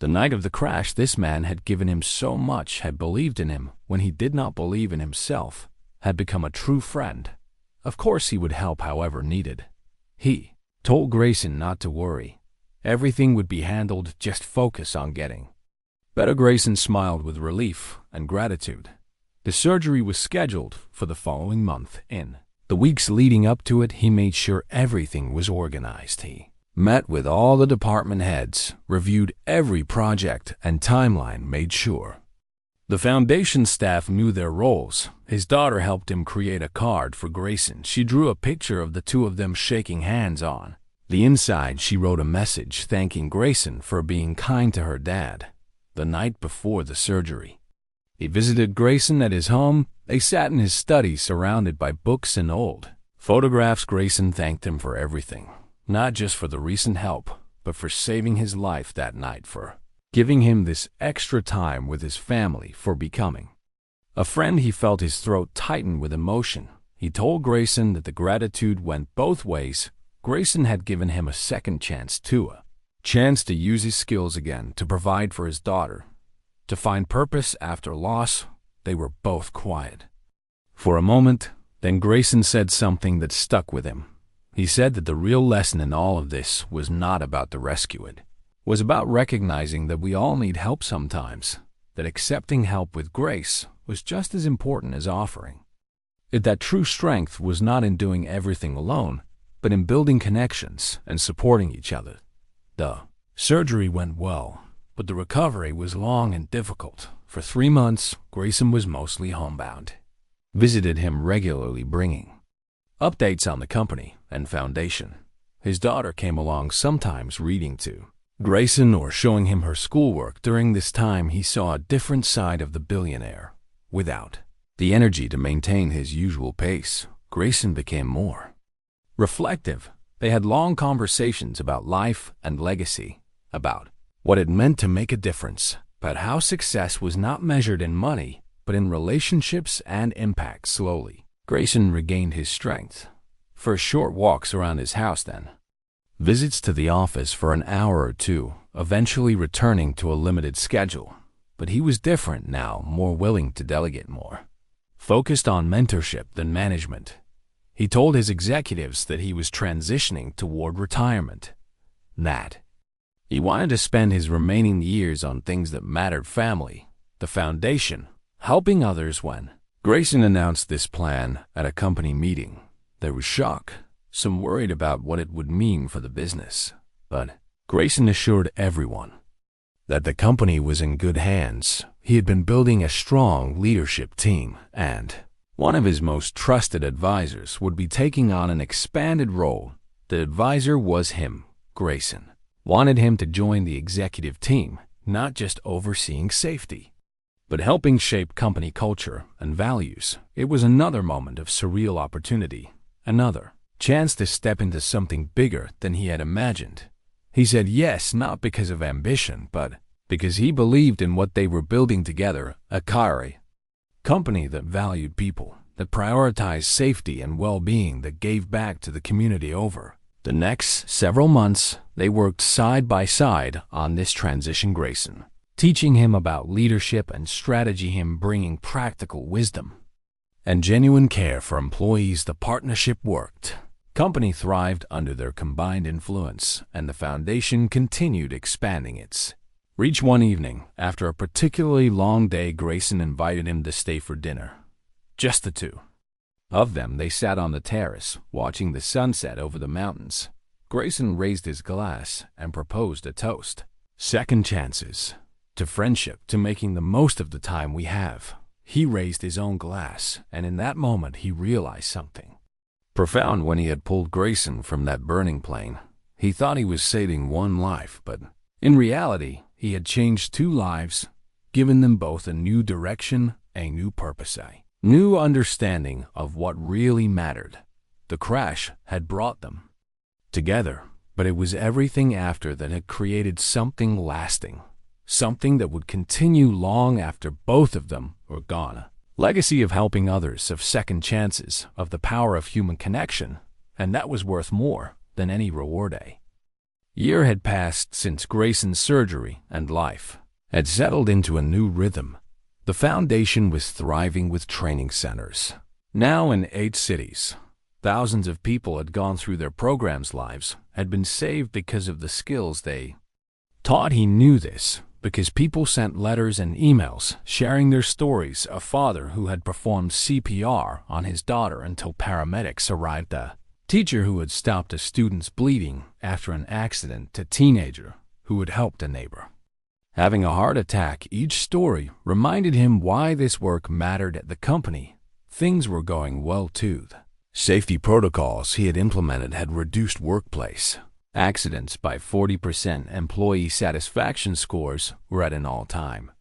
the night of the crash. This man had given him so much, had believed in him when he did not believe in himself, had become a true friend. Of course he would help however needed. He told Grayson not to worry. Everything would be handled, just focus on getting better. Grayson smiled with relief and gratitude. The surgery was scheduled for the following month. In the weeks leading up to it, he made sure everything was organized. He met with all the department heads, reviewed every project and timeline, made sure the foundation staff knew their roles. His daughter helped him create a card for Grayson. She drew a picture of the 2 of them shaking hands. On the inside, she wrote a message thanking Grayson for being kind to her dad the night before the surgery. He visited Grayson at his home. They sat in his study surrounded by books and old photographs. Grayson thanked him for everything, not just for the recent help, but for saving his life that night, for giving him this extra time with his family, for becoming a friend. He felt his throat tighten with emotion. He told Grayson that the gratitude went both ways. Grayson had given him a second chance, a chance to use his skills again, to provide for his daughter, to find purpose after loss. They were both quiet for a moment. Then Grayson said something that stuck with him. He said that the real lesson in all of this was not about the rescue. It was about recognizing that we all need help sometimes, that accepting help with grace was just as important as offering it. That true strength was not in doing everything alone, but in building connections and supporting each other. The surgery went well, but the recovery was long and difficult. For 3 months, Grayson was mostly homebound, visited him regularly, bringing updates on the company and foundation. His daughter came along sometimes, reading to Grayson or showing him her schoolwork. During this time, he saw a different side of the billionaire. Without the energy to maintain his usual pace, Grayson became more reflective. They had long conversations about life and legacy, about what it meant to make a difference, about how success was not measured in money, but in relationships and impact. Slowly, Grayson regained his strength. For short walks around his house, then visits to the office for an hour or 2, eventually returning to a limited schedule. But he was different now, more willing to delegate, more focused on mentorship than management. He told his executives that he was transitioning toward retirement, that he wanted to spend his remaining years on things that mattered: family, the foundation, helping others. When Grayson announced this plan at a company meeting, there was shock, some worried about what it would mean for the business. But Grayson assured everyone that the company was in good hands. He had been building a strong leadership team, and one of his most trusted advisors would be taking on an expanded role. The advisor was him. Grayson wanted him to join the executive team, not just overseeing safety, but helping shape company culture and values. It was another moment of surreal opportunity, another chance to step into something bigger than he had imagined. He said yes, not because of ambition, but because he believed in what they were building together, a company that valued people, that prioritized safety and well-being, that gave back to the community. Over the next several months, they worked side by side on this transition. Grayson teaching him about leadership and strategy, him bringing practical wisdom and genuine care for employees. The partnership worked. Company thrived under their combined influence, and the foundation continued expanding its reach. One evening, after a particularly long day, Grayson invited him to stay for dinner. Just the two of them. They sat on the terrace, watching the sunset over the mountains. Grayson raised his glass and proposed a toast. Second chances. To friendship, to making the most of the time we have. He raised his own glass, and in that moment he realized something profound. When he had pulled Grayson from that burning plane, he thought he was saving one life, but in reality, he had changed two lives, given them both a new direction, a new purpose, a new understanding of what really mattered. The crash had brought them together, but it was everything after that had created something lasting, something that would continue long after both of them were gone. A legacy of helping others, of second chances, of the power of human connection, and that was worth more than any reward. A year had passed since Grayson's surgery, and life had settled into a new rhythm. The foundation was thriving with training centers, now in 8 cities. Thousands of people had gone through their programs. Lives had been saved because of the skills they taught. He knew this because people sent letters and emails sharing their stories. A father who had performed CPR on his daughter until paramedics arrived. A teacher who had stopped a student's bleeding after an accident. A teenager who had helped a neighbor having a heart attack. Each story reminded him why this work mattered at the company. Things were going well too. The safety protocols he had implemented had reduced workplace accidents by 40%. Employee satisfaction scores were at an all-time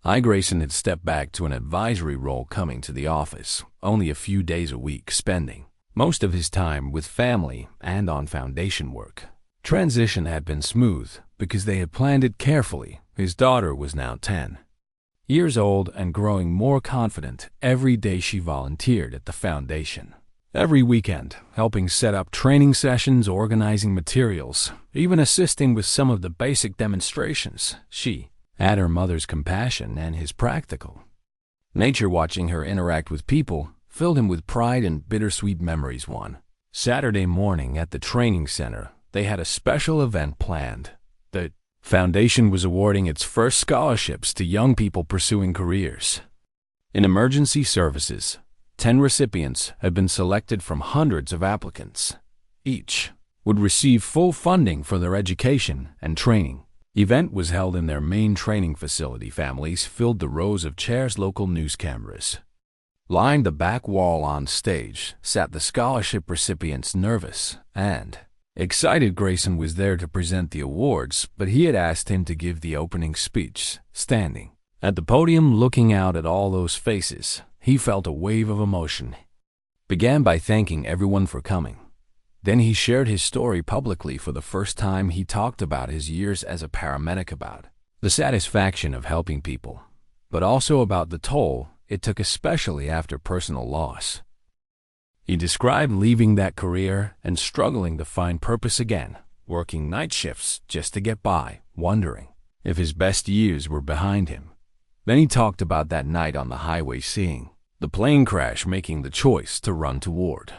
high. Grayson had stepped back to an advisory role, coming to the office only a few days a week, spending most of his time with family and on foundation work. Transition had been smooth because they had planned it carefully. His daughter was now 10 years old and growing more confident. Every day she volunteered at the foundation. Every weekend, helping set up training sessions, organizing materials, even assisting with some of the basic demonstrations. She had her mother's compassion and his practical nature. Watching her interact with people filled him with pride and bittersweet memories. One Saturday morning at the training center, they had a special event planned. The foundation was awarding its first scholarships to young people pursuing careers in emergency services. 10 recipients had been selected from hundreds of applicants. Each would receive full funding for their education and training. The event was held in their main training facility. Families filled the rows of chairs. Local news cameras lined the back wall. On stage sat the scholarship recipients, nervous and excited. Grayson was there to present the awards, but he had asked him to give the opening speech. Standing at the podium, looking out at all those faces, he felt a wave of emotion. Began by thanking everyone for coming. Then he shared his story publicly. For the first time, he talked about his years as a paramedic, about the satisfaction of helping people, but also about the toll it took, especially after personal loss. He described leaving that career and struggling to find purpose again, working night shifts just to get by, wondering if his best years were behind him. Then he talked about that night on the highway, seeing the plane crash, making the choice to run toward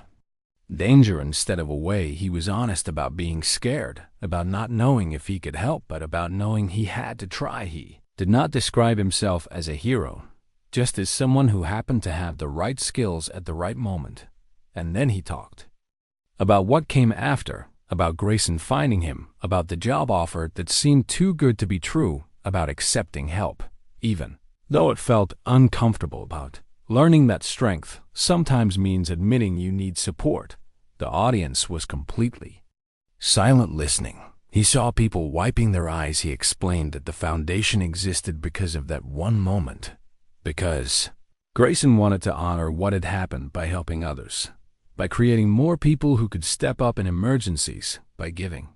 danger instead of away. He was honest about being scared, about not knowing if he could help, but about knowing he had to try. He did not describe himself as a hero, just as someone who happened to have the right skills at the right moment. And then he talked about what came after, about Grayson finding him, about the job offer that seemed too good to be true, about accepting help, even though it felt uncomfortable. About learning that strength sometimes means admitting you need support. The audience was completely silent listening. He saw people wiping their eyes. He explained that the foundation existed because of that one moment. Because Grayson wanted to honor what had happened by helping others, by creating more people who could step up in emergencies, by giving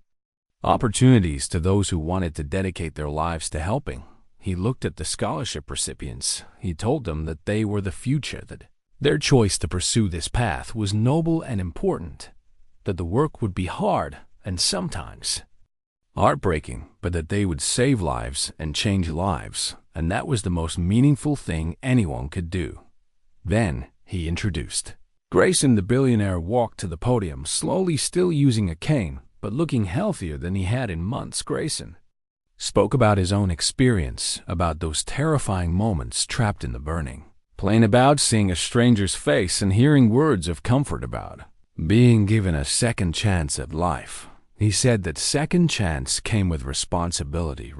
opportunities to those who wanted to dedicate their lives to helping. He looked at the scholarship recipients. He told them that they were the future, that their choice to pursue this path was noble and important, that the work would be hard and sometimes heartbreaking, but that they would save lives and change lives, and that was the most meaningful thing anyone could do. Then he introduced Grayson. The billionaire walked to the podium, slowly, still using a cane, but looking healthier than he had in months. Grayson spoke about his own experience, about those terrifying moments trapped in the burning plane, about seeing a stranger's face and hearing words of comfort, about being given a second chance at life. He said that second chance came with responsibility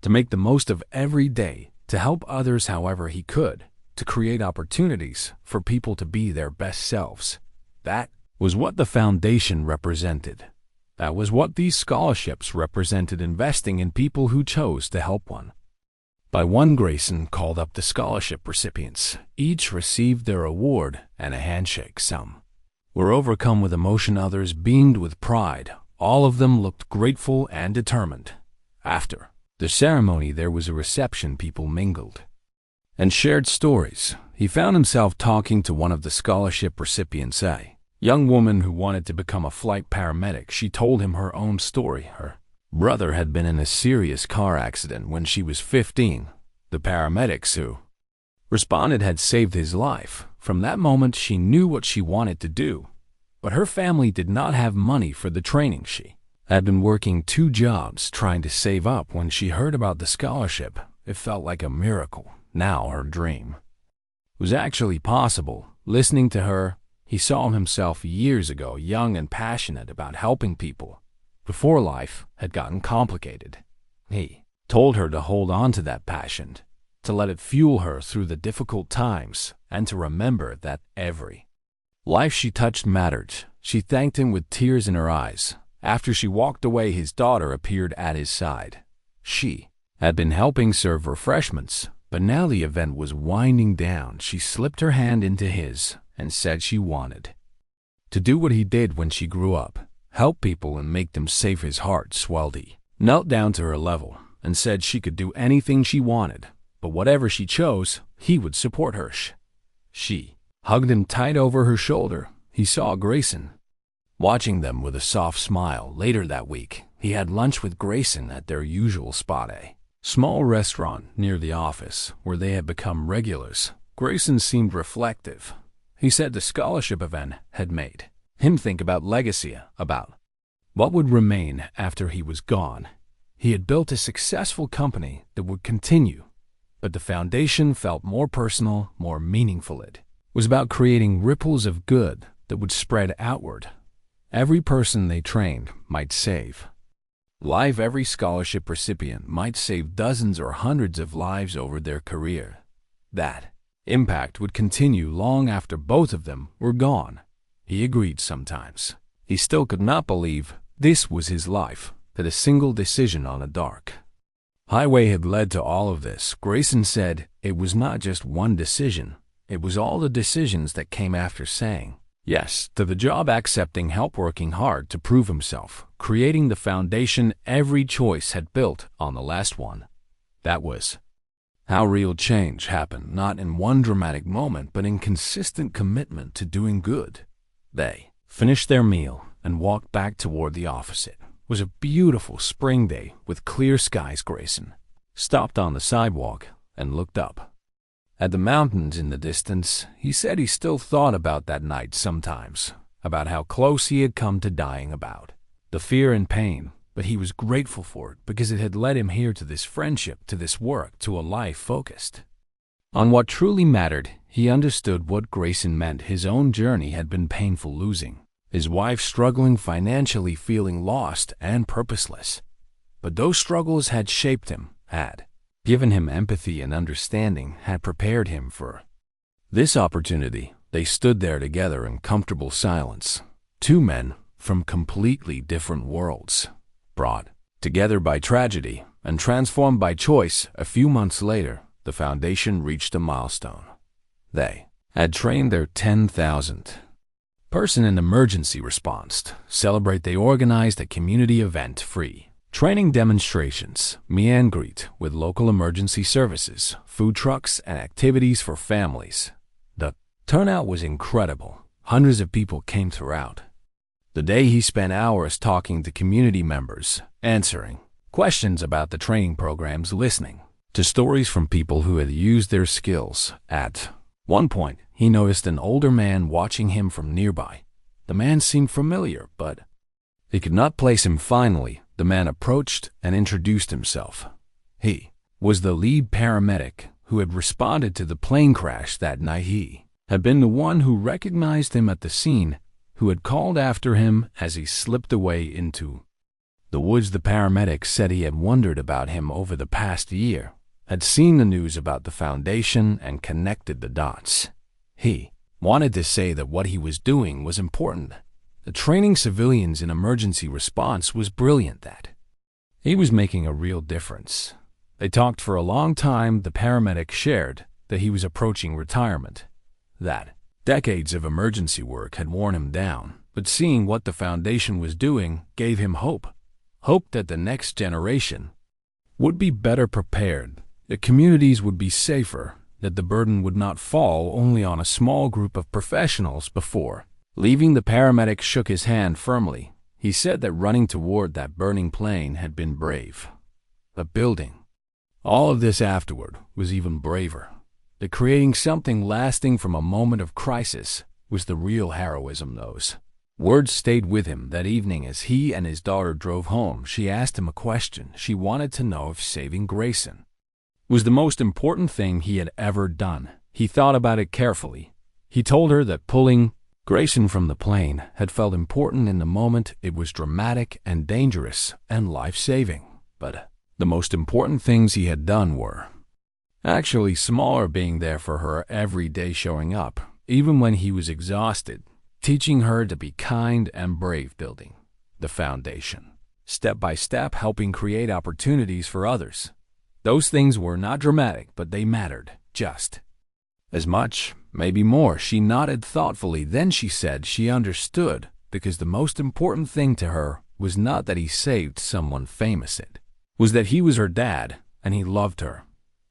to make the most of every day, to help others however he could, to create opportunities for people to be their best selves. That was what the foundation represented. That was what these scholarships represented, investing in people who chose to help one by one. Grayson called up the scholarship recipients. Each received their award and a handshake. Some were overcome with emotion, others beamed with pride. All of them looked grateful and determined. After the ceremony, there was a reception. People mingled and shared stories. He found himself talking to one of the scholarship recipients, a young woman who wanted to become a flight paramedic. She told him her own story. Her brother had been in a serious car accident when she was 15. The paramedics who responded had saved his life. From that moment, she knew what she wanted to do. But her family did not have money for the training. She had been working 2 jobs trying to save up. When she heard about the scholarship, it felt like a miracle. Now her dream was actually possible. Listening to her, he saw himself years ago, young and passionate about helping people, before life had gotten complicated. He told her to hold on to that passion, to let it fuel her through the difficult times, and to remember that every life she touched mattered. She thanked him with tears in her eyes. After she walked away, his daughter appeared at his side. She had been helping serve refreshments, but now the event was winding down. She slipped her hand into his and said she wanted to do what he did when she grew up, help people and make them safe. His heart swelled. He knelt down to her level and said she could do anything she wanted, but whatever she chose, he would support her. She hugged him tight over her shoulder. He saw Grayson watching them with a soft smile. Later that week, he had lunch with Grayson at their usual spot, a small restaurant near the office where they had become regulars. Grayson seemed reflective. He said the scholarship event had made him think about legacy, about what would remain after he was gone. He had built a successful company that would continue, but the foundation felt more personal, more meaningful. It was about creating ripples of good that would spread outward. Every person they trained might save life. Every scholarship recipient might save dozens or hundreds of lives over their career. That impact would continue long after both of them were gone. He agreed. Sometimes he still could not believe this was his life, that a single decision on a dark highway had led to all of this. Grayson said it was not just one decision, it was all the decisions that came after saying yes to the job, accepting help, working hard to prove himself, creating the foundation every choice had built on the last one. That was how real change happened, not in one dramatic moment, but in consistent commitment to doing good. They finished their meal and walked back toward the office. It was a beautiful spring day with clear skies. Grayson stopped on the sidewalk and looked up at the mountains in the distance. He said he still thought about that night sometimes, about how close he had come to dying, about the fear and pain, but he was grateful for it because it had led him here, to this friendship, to this work, to a life focused on what truly mattered. He understood what Grayson meant. His own journey had been painful, losing his wife, struggling financially, feeling lost and purposeless. But those struggles had shaped him, had given him empathy and understanding, had prepared him for this opportunity. They stood there together in comfortable silence. Two men from completely different worlds, brought together by tragedy and transformed by choice. A few months later, the foundation reached a milestone. They had trained their 10,000th person in emergency response. To celebrate, they organized a community event, free training demonstrations, meet and greet with local emergency services, food trucks, and activities for families. The turnout was incredible. Hundreds of people came throughout the day. He spent hours talking to community members, answering questions about the training programs, listening to stories from people who had used their skills. At one point, he noticed an older man watching him from nearby. The man seemed familiar, but he could not place him. Finally, the man approached and introduced himself. He was the lead paramedic who had responded to the plane crash that night. He had been the one who recognized him at the scene, who had called after him as he slipped away into the woods. The paramedic said he had wondered about him over the past year, had seen the news about the foundation and connected the dots. He wanted to say that what he was doing was important. The training civilians in emergency response was brilliant, that he was making a real difference. They talked for a long time. The paramedic shared that he was approaching retirement, that decades of emergency work had worn him down, but seeing what the foundation was doing gave him hope. Hope that the next generation would be better prepared, that communities would be safer, that the burden would not fall only on a small group of professionals. Before leaving, the paramedic shook his hand firmly. He said that running toward that burning plane had been brave, but building all of this afterward was even braver. That creating something lasting from a moment of crisis was the real heroism. Those words stayed with him that evening as he and his daughter drove home. She asked him a question. She wanted to know if saving Grayson was the most important thing he had ever done. He thought about it carefully. He told her that pulling Grayson from the plane had felt important in the moment. It was dramatic and dangerous and life-saving. But the most important things he had done were actually smaller, being there for her every day, showing up, even when he was exhausted, teaching her to be kind and brave, building the foundation, step by step, helping create opportunities for others. Those things were not dramatic, but they mattered just as much, maybe more. She nodded thoughtfully. Then she said she understood, because the most important thing to her was not that he saved someone famous. It was that he was her dad and he loved her.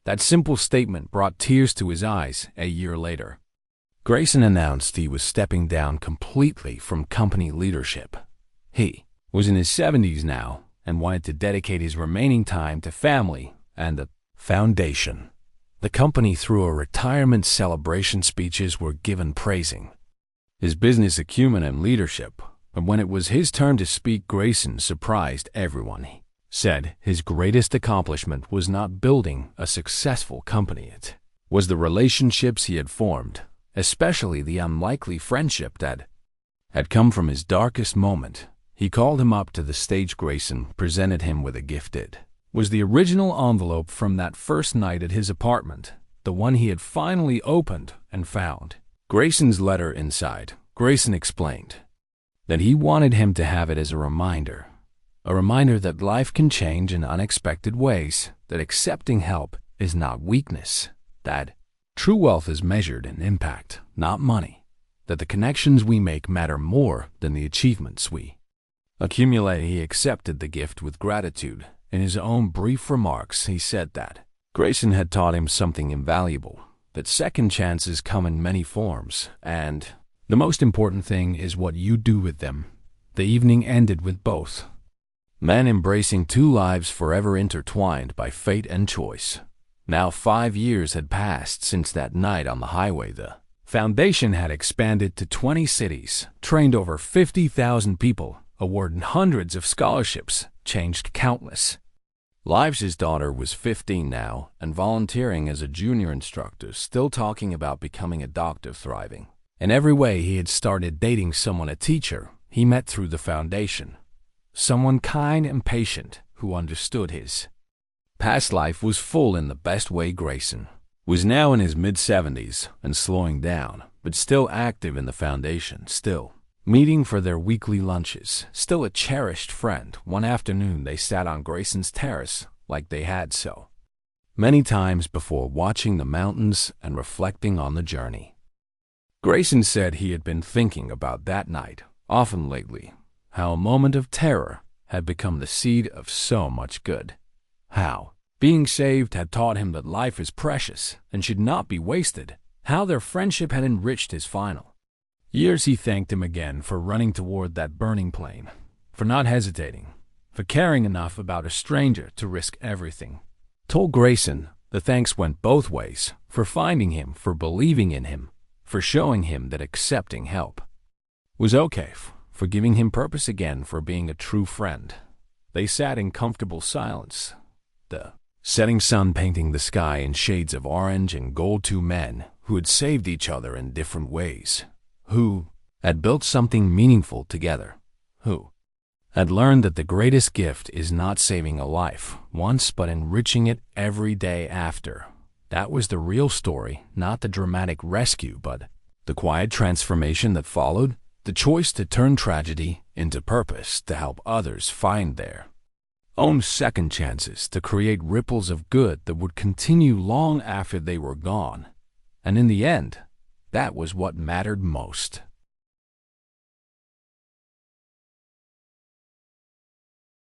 That simple statement brought tears to his eyes. A year later, Grayson announced he was stepping down completely from company leadership. He was in his 70s now and wanted to dedicate his remaining time to family and the foundation. The company threw a retirement celebration. Speeches were given praising his business acumen and leadership. But when it was his turn to speak, Grayson surprised everyone. He said his greatest accomplishment was not building a successful company. It was the relationships he had formed, especially the unlikely friendship that had come from his darkest moment. He called him up to the stage. Grayson presented him with a gift. It was the original envelope from that first night at his apartment, the one he had finally opened and found Grayson's letter inside. Grayson explained that he wanted him to have it as a reminder that life can change in unexpected ways, that accepting help is not weakness, that true wealth is measured in impact, not money, that the connections we make matter more than the achievements we accumulate. He accepted the gift with gratitude. In his own brief remarks, he said that Grayson had taught him something invaluable, that second chances come in many forms, and the most important thing is what you do with them. The evening ended with both men embracing two lives forever intertwined by fate and choice. Now 5 years had passed since that night on the highway. The foundation had expanded to 20 cities, trained over 50,000 people, awarded hundreds of scholarships, changed countless lives. His daughter was 15 now and volunteering as a junior instructor, still talking about becoming a doctor, thriving in every way. He had started dating someone, a teacher he met through the foundation, someone kind and patient, who understood his past life was full in the best way. Grayson was now in his mid-70s and slowing down, but still active in the foundation, still meeting for their weekly lunches, still a cherished friend. One afternoon they sat on Grayson's terrace like they had so many times before, watching the mountains and reflecting on the journey. Grayson said he had been thinking about that night often lately, how a moment of terror had become the seed of so much good, how being saved had taught him that life is precious and should not be wasted, how their friendship had enriched his final years. He thanked him again for running toward that burning plane, for not hesitating, for caring enough about a stranger to risk everything. Told Grayson the thanks went both ways, for finding him, for believing in him, for showing him that accepting help was okay, for giving him purpose again, for being a true friend. They sat in comfortable silence, the setting sun painting the sky in shades of orange and gold. Two men who had saved each other in different ways, who had built something meaningful together, who had learned that the greatest gift is not saving a life once, but enriching it every day after. That was the real story, not the dramatic rescue, but the quiet transformation that followed, the choice to turn tragedy into purpose, to help others find their own second chances, to create ripples of good that would continue long after they were gone. And in the end, that was what mattered most.